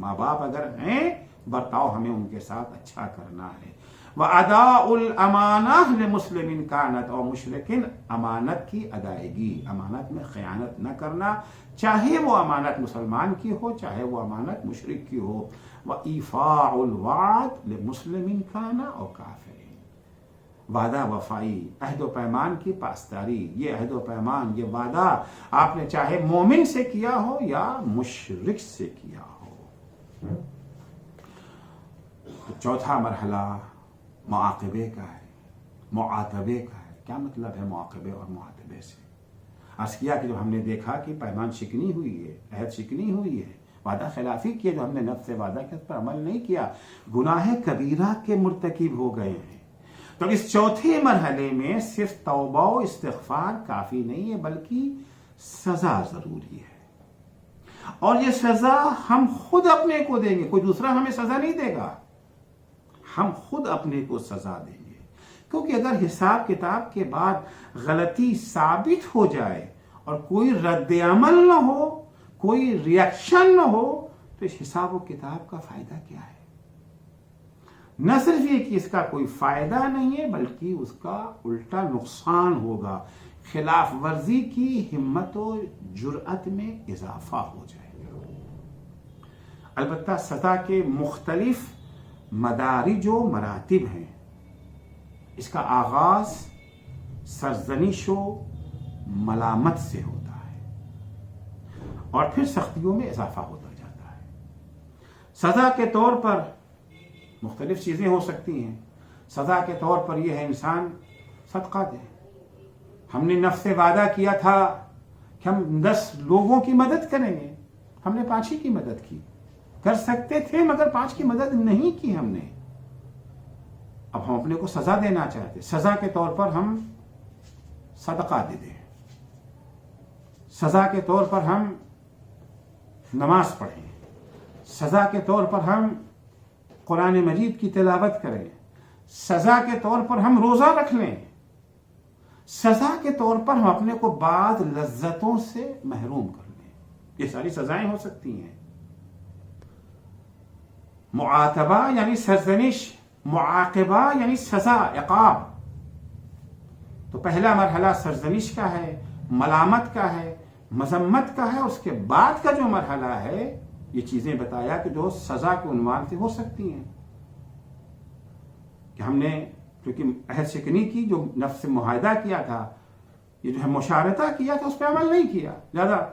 ماں باپ اگر ہیں برتاؤ ہمیں ان کے ساتھ اچھا کرنا ہے. وَأَدَاءُ الْأَمَانَةِ لِمُسْلِمٍ كَانَتْ اور مشرکین امانت کی ادائیگی، امانت میں خیانت نہ کرنا، چاہے وہ امانت مسلمان کی ہو چاہے وہ امانت مشرک کی ہو. وَإِيفَاءُ الْوَعْدِ لِمُسْلِمٍ كَانَ اور کافر، وعدہ وفائی، عہد و پیمان کی پاسداری. یہ عہد و پیمان، یہ وعدہ آپ نے چاہے مومن سے کیا ہو یا مشرک سے کیا ہو. چوتھا مرحلہ معاقبے کا ہے، معاتبے کا ہے. کیا مطلب ہے معاقبے اور معاتبے سے؟ عرض کیا کہ جو ہم نے دیکھا کہ پیمان شکنی ہوئی ہے، عہد شکنی ہوئی ہے، وعدہ خلافی کیا، جو ہم نے نفس سے وعدہ کے اس پر عمل نہیں کیا، گناہ کبیرہ کے مرتکب ہو گئے ہیں. تو اس چوتھے مرحلے میں صرف توبہ و استغفار کافی نہیں ہے بلکہ سزا ضروری ہے. اور یہ سزا ہم خود اپنے کو دیں گے، کوئی دوسرا ہمیں سزا نہیں دے گا، ہم خود اپنے کو سزا دیں گے. کیونکہ اگر حساب کتاب کے بعد غلطی ثابت ہو جائے اور کوئی رد عمل نہ ہو، کوئی ریاکشن نہ ہو، تو اس حساب و کتاب کا فائدہ کیا ہے؟ نہ صرف یہ کہ اس کا کوئی فائدہ نہیں ہے بلکہ اس کا الٹا نقصان ہوگا. خلاف ورزی کی ہمت و جرأت میں اضافہ ہو جائے گا. البتہ سزا کے مختلف مدارج و مراتب ہیں. اس کا آغاز سرزنش و ملامت سے ہوتا ہے اور پھر سختیوں میں اضافہ ہوتا جاتا ہے. سزا کے طور پر مختلف چیزیں ہو سکتی ہیں. سزا کے طور پر یہ ہے انسان صدقہ دے. ہم نے نفس سے وعدہ کیا تھا کہ ہم 10 لوگوں کی مدد کریں گے، ہم نے 5 ہی کی مدد کی. کر سکتے تھے مگر 5 کی مدد نہیں کی ہم نے. اب ہم اپنے کو سزا دینا چاہتے، سزا کے طور پر ہم صدقہ دے دیں، سزا کے طور پر ہم نماز پڑھیں، سزا کے طور پر ہم قرآن مجید کی تلاوت کریں، سزا کے طور پر ہم روزہ رکھ لیں، سزا کے طور پر ہم اپنے کو بعض لذتوں سے محروم کر لیں. یہ ساری سزائیں ہو سکتی ہیں. معاتبہ یعنی سرزنش، معاقبہ یعنی سزا، عقاب. تو پہلا مرحلہ سرزنش کا ہے، ملامت کا ہے، مذمت کا ہے. اس کے بعد کا جو مرحلہ ہے یہ چیزیں بتایا کہ جو سزا کے عنوان سے ہو سکتی ہیں. کہ ہم نے کیونکہ عہد شکنی کی، جو نفس سے معاہدہ کیا تھا، یہ جو ہے مشارطہ کیا تھا، اس پہ عمل نہیں کیا. زیادہ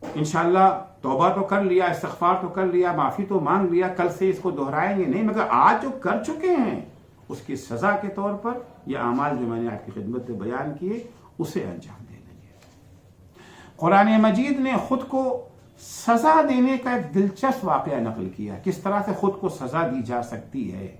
انشاءاللہ توبہ تو کر لیا، استغفار تو کر لیا، معافی تو مانگ لیا، کل سے اس کو دہرائیں گے نہیں، مگر آج جو کر چکے ہیں اس کی سزا کے طور پر یہ اعمال جو میں نے آپ کی خدمت میں بیان کیے اسے انجام دے دیں گے. قرآن مجید نے خود کو سزا دینے کا ایک دلچسپ واقعہ نقل کیا، کس طرح سے خود کو سزا دی جا سکتی ہے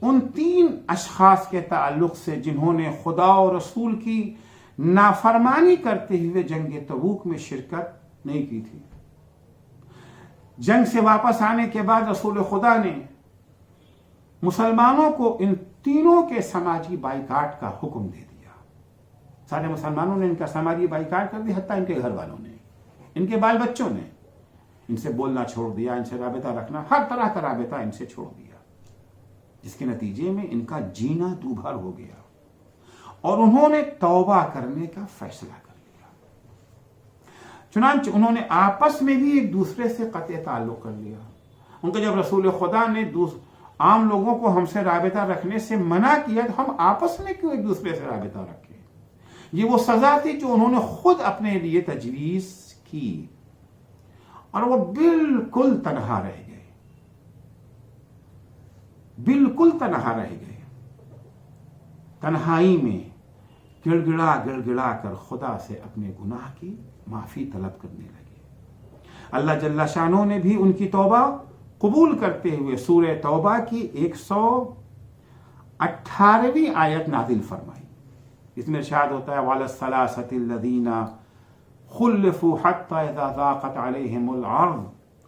ان 3 اشخاص کے تعلق سے جنہوں نے خدا اور رسول کی نافرمانی کرتے ہوئے جنگ تبوک میں شرکت نہیں کی تھی۔ جنگ سے واپس آنے کے بعد رسول خدا نے مسلمانوں کو ان تینوں کے سماجی بائیکاٹ کا حکم دے دیا۔ سارے مسلمانوں نے ان کا سماجی بائیکاٹ کر دیا، حتیٰ ان کے گھر والوں نے، ان کے بال بچوں نے ان سے بولنا چھوڑ دیا، ان سے رابطہ رکھنا، ہر طرح کا رابطہ ان سے چھوڑ دیا، جس کے نتیجے میں ان کا جینا دوبھر ہو گیا اور انہوں نے توبہ کرنے کا فیصلہ کر لیا۔ چنانچہ انہوں نے آپس میں بھی ایک دوسرے سے قطع تعلق کر لیا۔ ان کا جب رسول خدا نے عام لوگوں کو ہم سے رابطہ رکھنے سے منع کیا تو ہم آپس میں کیوں ایک دوسرے سے رابطہ رکھیں؟ یہ وہ سزا تھی جو انہوں نے خود اپنے لیے تجویز کی، اور وہ بالکل تنہا رہ گئے، بالکل تنہا رہ گئے، تنہائی میں گڑ گڑا کر خدا سے اپنے گناہ کی معافی طلب کرنے لگے۔ اللہ جل شانہ نے بھی ان کی توبہ قبول کرتے ہوئے سورہ توبہ کی 118ویں آیت نازل فرمائی۔ اس میں ارشاد ہوتا ہے وَعَلَى الثَّلَاثَةِ الَّذِينَ خُلِّفُوا حَتَّى إِذَا ضَاقَتْ عَلَيْهِمُ الْأَرْضُ،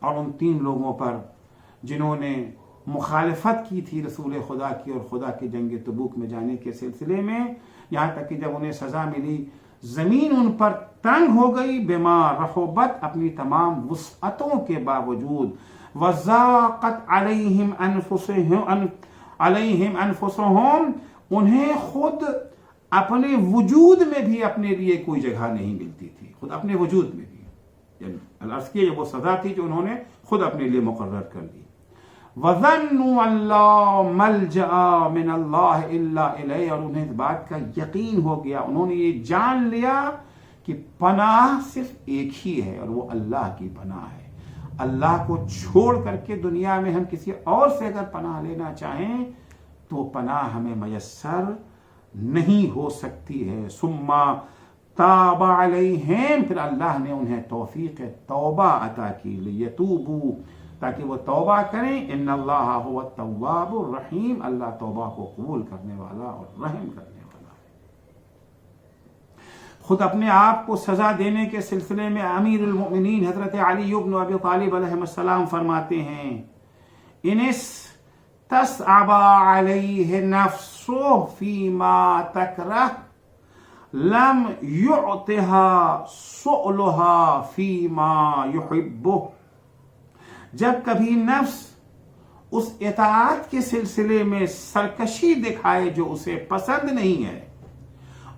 اور ان 3 لوگوں پر جنہوں نے مخالفت کی تھی رسول خدا کی اور خدا کی جنگ تبوک میں جانے کے سلسلے میں، یہاں تک کہ جب انہیں سزا ملی زمین ان پر تنگ ہو گئی، بما رحبت، اپنی تمام وسعتوں کے باوجود، وَضَاقَتْ عَلَيْهِمْ أَنفُسُهُمْ، انہیں خود اپنے وجود میں بھی اپنے لیے کوئی جگہ نہیں ملتی تھی، خود اپنے وجود میں بھی، یعنی العرض کی وہ سزا تھی جو انہوں نے خود اپنے لیے مقرر کر دی۔ وَظَنُّوا أَن لَّا مَلْجَأَ مِنَ اللَّهِ إِلَّا إِلَيْهِ، اور انہیں اس بات کا یقین ہو گیا، انہوں نے یہ جان لیا کہ پناہ صرف ایک ہی ہے اور وہ اللہ کی پناہ ہے۔ اللہ کو چھوڑ کر کے دنیا میں ہم کسی اور سے اگر پناہ لینا چاہیں تو پناہ ہمیں میسر نہیں ہو سکتی ہے۔ ثم تاب علیہم، پھر اللہ نے انہیں توفیق توبہ عطا کی، لیتوبوا، تاکہ وہ توبہ کریں۔ ان اللہ هو التواب الرحیم، اللہ توبہ کو قبول کرنے والا اور رحم کرنے والا ہے۔ خود اپنے آپ کو سزا دینے کے سلسلے میں امیر المؤمنین حضرت علی بن ابی طالب علیہ السلام فرماتے ہیں ان استصعب علیہ نفسہ فیما تکرہ لم یعطها سؤلها فیما یحبہ، جب کبھی نفس اس اطاعت کے سلسلے میں سرکشی دکھائے جو اسے پسند نہیں ہے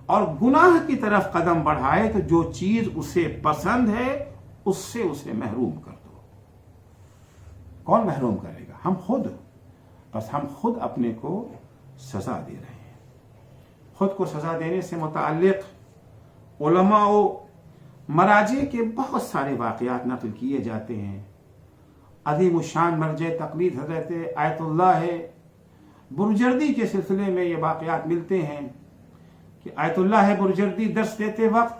اور گناہ کی طرف قدم بڑھائے تو جو چیز اسے پسند ہے اس سے اسے محروم کر دو۔ کون محروم کرے گا؟ ہم خود، بس ہم خود اپنے کو سزا دے رہے ہیں۔ خود کو سزا دینے سے متعلق علماء و مراجع کے بہت سارے واقعات نقل کیے جاتے ہیں۔ عظیم الشان مرجع تقلید حضرت آیت اللہ برجردی کے سلسلے میں یہ واقعات ملتے ہیں کہ آیت اللہ برجردی درس دیتے وقت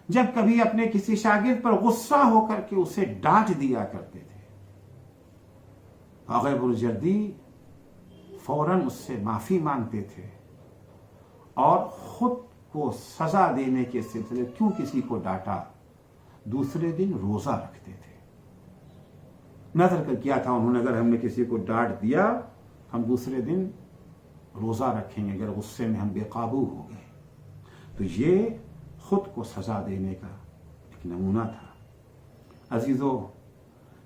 جب کبھی اپنے کسی شاگرد پر غصہ ہو کر کے اسے ڈانٹ دیا کرتے تھے، آقا برجردی فوراً اس سے معافی مانگتے تھے اور خود کو سزا دینے کے سلسلے کیوں کسی کو ڈانٹا دوسرے دن روزہ رکھتے تھے۔ نظر کر کیا تھا انہوں نے، اگر ہم نے کسی کو ڈانٹ دیا ہم دوسرے دن روزہ رکھیں گے اگر غصے میں ہم بے قابو ہو گئے۔ تو یہ خود کو سزا دینے کا ایک نمونہ تھا۔ عزیزو،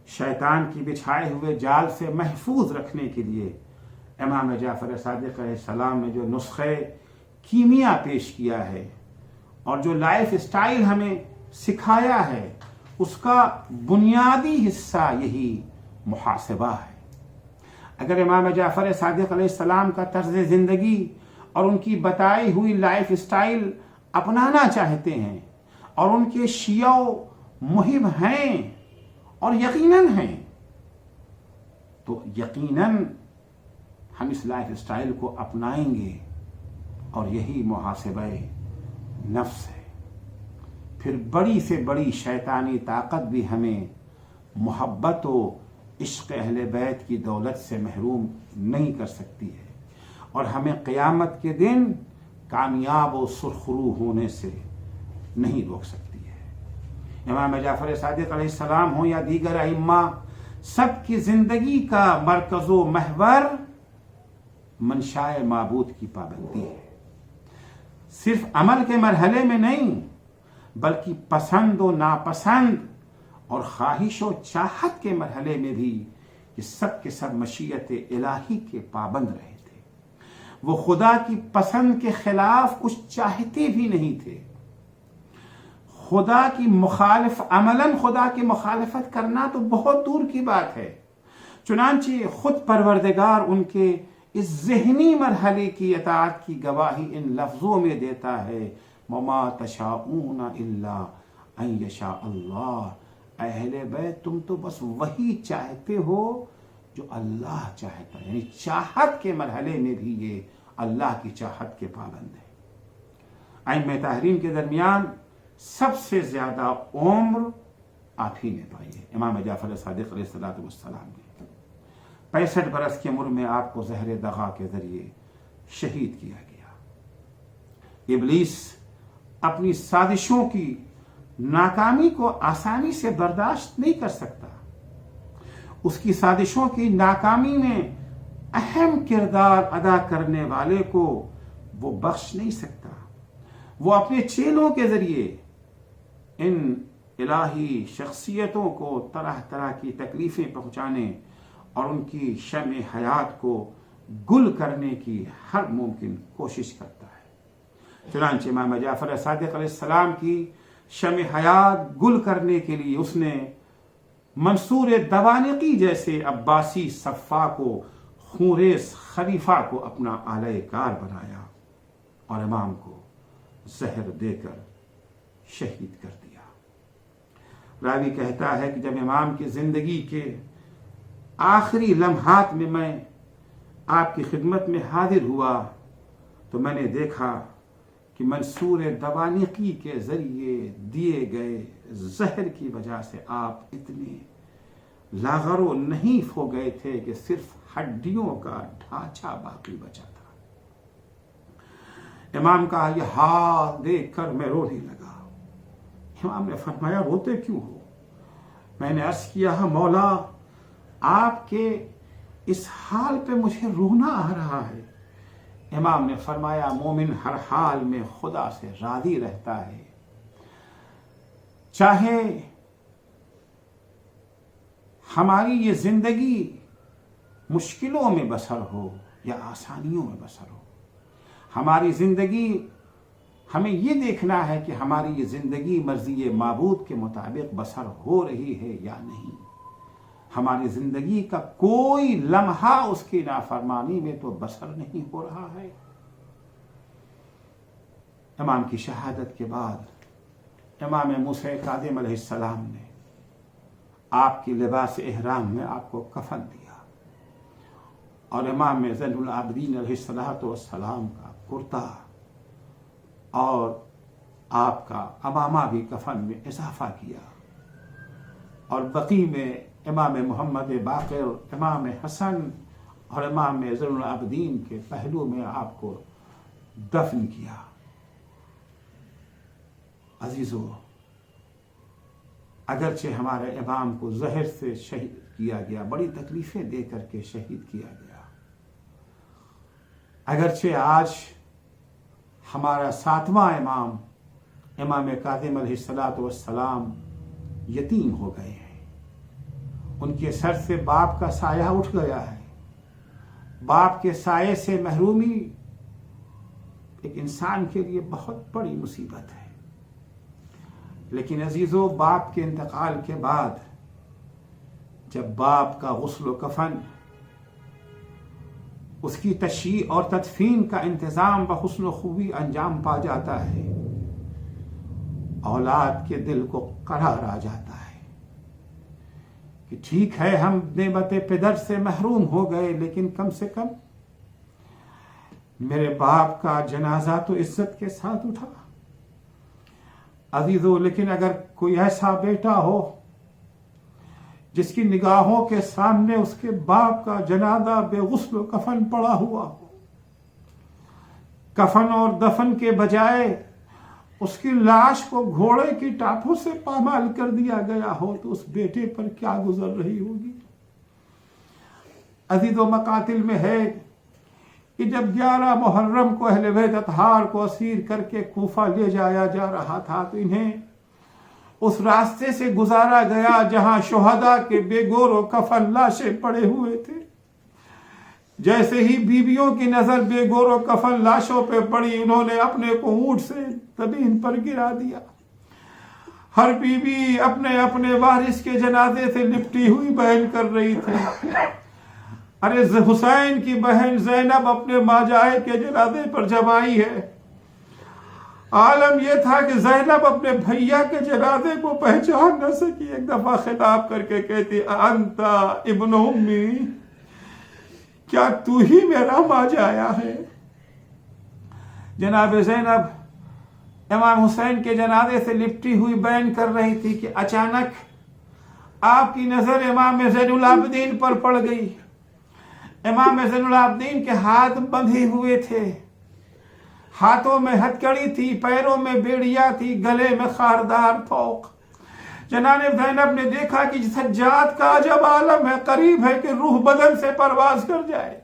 شیطان کی بچھائے ہوئے جال سے محفوظ رکھنے کے لیے امام جعفر صادق علیہ السلام نے جو نسخہ کیمیا پیش کیا ہے اور جو لائف سٹائل ہمیں سکھایا ہے اس کا بنیادی حصہ یہی محاسبہ ہے۔ اگر امام جعفر صادق علیہ السلام کا طرز زندگی اور ان کی بتائی ہوئی لائف سٹائل اپنانا چاہتے ہیں اور ان کے شیعہ محب ہیں اور یقیناً ہیں، تو یقیناً ہم اس لائف سٹائل کو اپنائیں گے اور یہی محاسبہ نفس ہے۔ پھر بڑی سے بڑی شیطانی طاقت بھی ہمیں محبت و عشق اہل بیت کی دولت سے محروم نہیں کر سکتی ہے، اور ہمیں قیامت کے دن کامیاب و سرخرو ہونے سے نہیں روک سکتی ہے۔ امام جعفر صادق علیہ السلام ہوں یا دیگر ائمہ، سب کی زندگی کا مرکز و محور منشائے معبود کی پابندی ہے، صرف عمل کے مرحلے میں نہیں بلکہ پسند و ناپسند اور خواہش و چاہت کے مرحلے میں بھی یہ سب کے سب مشیت الہی کے پابند رہے تھے۔ وہ خدا کی پسند کے خلاف کچھ چاہتے بھی نہیں تھے۔ خدا کی عملاً خدا کی مخالفت کرنا تو بہت دور کی بات ہے، چنانچہ خود پروردگار ان کے اس ذہنی مرحلے کی اطاعت کی گواہی ان لفظوں میں دیتا ہے، وَمَا تَشَاءُونَ إِلَّا أَن يَشَاءَ اللَّهُ، اہل بیت تم تو بس وہی چاہتے ہو جو اللہ چاہتا ہے، یعنی چاہت کے مرحلے میں بھی یہ اللہ کی چاہت کے پابند ہے۔ ائمہ طاہرین کے درمیان سب سے زیادہ عمر آپ ہی نے پائی ہے، امام جعفر صادق علیہ السلام نے 65 برس کی عمر میں آپ کو زہر دغا کے ذریعے شہید کیا گیا۔ ابلیس اپنی سازشوں کی ناکامی کو آسانی سے برداشت نہیں کر سکتا، اس کی سازشوں کی ناکامی میں اہم کردار ادا کرنے والے کو وہ بخش نہیں سکتا۔ وہ اپنے چیلوں کے ذریعے ان الہی شخصیتوں کو طرح طرح کی تکلیفیں پہنچانے اور ان کی شمع حیات کو گل کرنے کی ہر ممکن کوشش کرتا ہے۔ چنانچہ امام جعفر صادق علیہ السلام کی شمع حیات گل کرنے کے لیے اس نے منصور دوانقی جیسے عباسی صفاق و خونریز خلیفہ کو اپنا اعلی کار بنایا اور امام کو زہر دے کر شہید کر دیا۔ راوی کہتا ہے کہ جب امام کی زندگی کے آخری لمحات میں آپ کی خدمت میں حاضر ہوا تو میں نے دیکھا کہ منصور دوانقی کے ذریعے دیے گئے زہر کی وجہ سے آپ اتنے لاغر و نحیف ہو گئے تھے کہ صرف ہڈیوں کا ڈھانچہ باقی بچا تھا۔ امام کا یہ حال دیکھ کر میں رونے لگا۔ امام نے فرمایا روتے کیوں ہو؟ میں نے عرض کیا مولا آپ کے اس حال پہ مجھے رونا آ رہا ہے۔ امام نے فرمایا مومن ہر حال میں خدا سے راضی رہتا ہے، چاہے ہماری یہ زندگی مشکلوں میں بسر ہو یا آسانیوں میں بسر ہو۔ ہماری زندگی ہمیں یہ دیکھنا ہے کہ ہماری یہ زندگی مرضی معبود کے مطابق بسر ہو رہی ہے یا نہیں۔ ہماری زندگی کا کوئی لمحہ اس کی نافرمانی میں تو بسر نہیں ہو رہا ہے۔ امام کی شہادت کے بعد امام موسیٰ کاظم علیہ السلام نے آپ کی لباس احرام میں آپ کو کفن دیا اور امام زین العابدین علیہ السلام کا کرتا اور آپ کا امامہ بھی کفن میں اضافہ کیا، اور بقیع میں امام محمد باقر، امام حسن اور امام زین العابدین کے پہلو میں آپ کو دفن کیا۔ عزیزو، اگرچہ ہمارے امام کو زہر سے شہید کیا گیا، بڑی تکلیفیں دے کر کے شہید کیا گیا، اگرچہ آج ہمارا 7واں امام امام کاظم علیہ السلام یتیم ہو گئے ہیں، ان کے سر سے باپ کا سایہ اٹھ گیا ہے۔ باپ کے سائے سے محرومی ایک انسان کے لیے بہت بڑی مصیبت ہے، لیکن عزیزو باپ کے انتقال کے بعد جب باپ کا غسل و کفن، اس کی تشییع اور تدفین کا انتظام بحسن و خوبی انجام پا جاتا ہے، اولاد کے دل کو قرار آ جاتا ہے کہ ٹھیک ہے ہم نعمت پدر سے محروم ہو گئے، لیکن کم سے کم میرے باپ کا جنازہ تو عزت کے ساتھ اٹھا۔ عزیزو لیکن اگر کوئی ایسا بیٹا ہو جس کی نگاہوں کے سامنے اس کے باپ کا جنازہ بے غسل و کفن پڑا ہوا ہو، کفن اور دفن کے بجائے اس کی لاش کو گھوڑے کی ٹاپوں سے پامال کر دیا گیا ہو، تو اس بیٹے پر کیا گزر رہی ہوگی؟ عزیز و مقاتل میں ہے کہ جب 11 محرم کو اہل بیت اطہار کو اسیر کر کے کوفہ لے جایا جا رہا تھا، تو انہیں اس راستے سے گزارا گیا جہاں شہداء کے بے گور و کفن لاشیں پڑے ہوئے تھے۔ جیسے ہی بیویوں کی نظر بے گور و کفن لاشوں پہ پڑی، انہوں نے اپنے کو اونٹ سے زمین پر گرا دیا۔ ہر بیوی اپنے اپنے وارث کے جنازے سے لپٹی ہوئی بہن کر رہی تھی۔ ارے حسین کی بہن زینب اپنے ماجائے کے جنازے پر جب آئی ہے، عالم یہ تھا کہ زینب اپنے بھیا کے جنازے کو پہچان نہ سکی۔ ایک دفعہ خطاب کر کے کہتی انتا ابن امی، کیا تو ہی میرا ماجایا ہے؟ جناب زینب امام حسین کے جنازے سے لپٹی ہوئی بیان کر رہی تھی کہ اچانک آپ کی نظر امام زین العابدین پر پڑ گئی۔ امام زین العابدین کے ہاتھ بندھے ہوئے تھے، ہاتھوں میں ہتکڑی تھی، پیروں میں بیڑیا تھی، گلے میں خاردار توق۔ جناب زینب نے دیکھا کہ سجاد کا عجب عالم ہے، قریب ہے کہ روح بدن سے پرواز کر جائے۔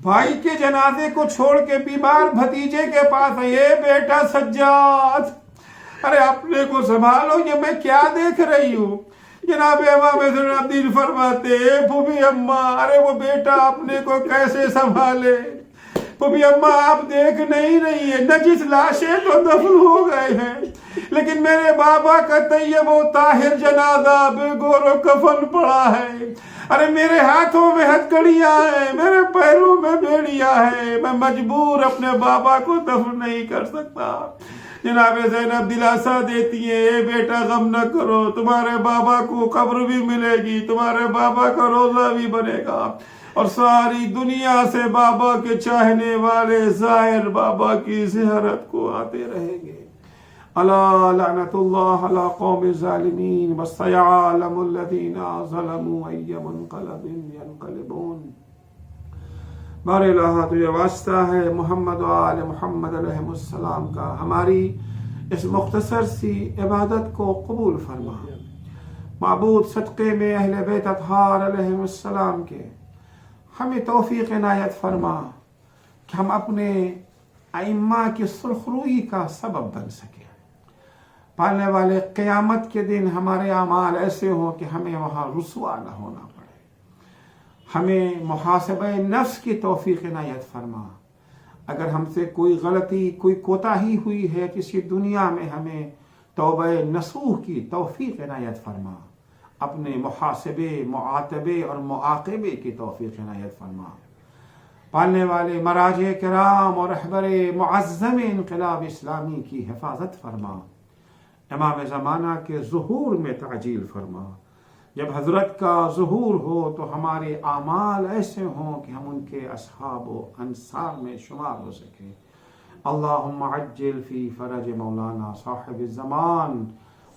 بھائی کے جنازے کو چھوڑ کے بیمار بھتیجے کے پاس ہے، یہ بیٹا سجاد، ارے اپنے کو سنبھالو، یہ میں کیا دیکھ رہی ہوں؟ جناب امام زین العابدین فرماتے پھوپھی اماں، ارے وہ بیٹا اپنے کو کیسے سنبھالے؟ پھوپھی اماں آپ دیکھ نہیں رہی ہے، نجس لاشیں تو دفن ہو گئے ہیں، لیکن میرے بابا کا طیب و طاہر جنازہ بے گور و کفن پڑا ہے۔ ارے میرے ہاتھوں میں ہتکڑیاں ہیں، میرے پیروں میں بیڑیاں ہیں، میں مجبور اپنے بابا کو دفن نہیں کر سکتا۔ جناب زینب دلاسا دیتی ہیں، اے بیٹا غم نہ کرو، تمہارے بابا کو قبر بھی ملے گی، تمہارے بابا کا روزہ بھی بنے گا، اور ساری دنیا سے بابا کے چاہنے والے زائر بابا کی زیارت کو آتے رہیں گے۔ الا لعنت اللہ علی قوم الظالمین وسیعلم الذین ظلموا ای منقلب ینقلبون۔ بار الہ تجھے واسطہ ہے محمد و آل محمد علیہ السلام کا، ہماری اس مختصر سی عبادت کو قبول فرما۔ معبود صدقے میں اہل بیت اطہار علیہ السلام کے ہمیں توفیق عنایت فرما کہ ہم اپنے ائمہ کی سرخروئی کا سبب بن سکیں۔ پالنے والے قیامت کے دن ہمارے اعمال ایسے ہوں کہ ہمیں وہاں رسوا نہ ہونا پڑے۔ ہمیں محاسبہ نفس کی توفیق عنایت فرما۔ اگر ہم سے کوئی غلطی، کوئی کوتاہی ہوئی ہے کسی دنیا میں، ہمیں توبہ نصوح کی توفیق عنایت فرما۔ اپنے محاسبے، معاتبے اور معاقبے کی توفیق عنایت فرما۔ پالنے والے مراجع کرام اور رہبر معظم انقلاب اسلامی کی حفاظت فرما۔ امام زمانہ کے ظہور میں تعجیل فرما۔ جب حضرت کا ظہور ہو تو ہمارے اعمال ایسے ہوں کہ ہم ان کے اصحاب و انصار میں شمار ہو سکیں۔ اللہم عجل فی فرج مولانا صاحب الزمان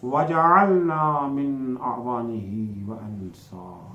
وجعلنا من اعوانہ و انصار۔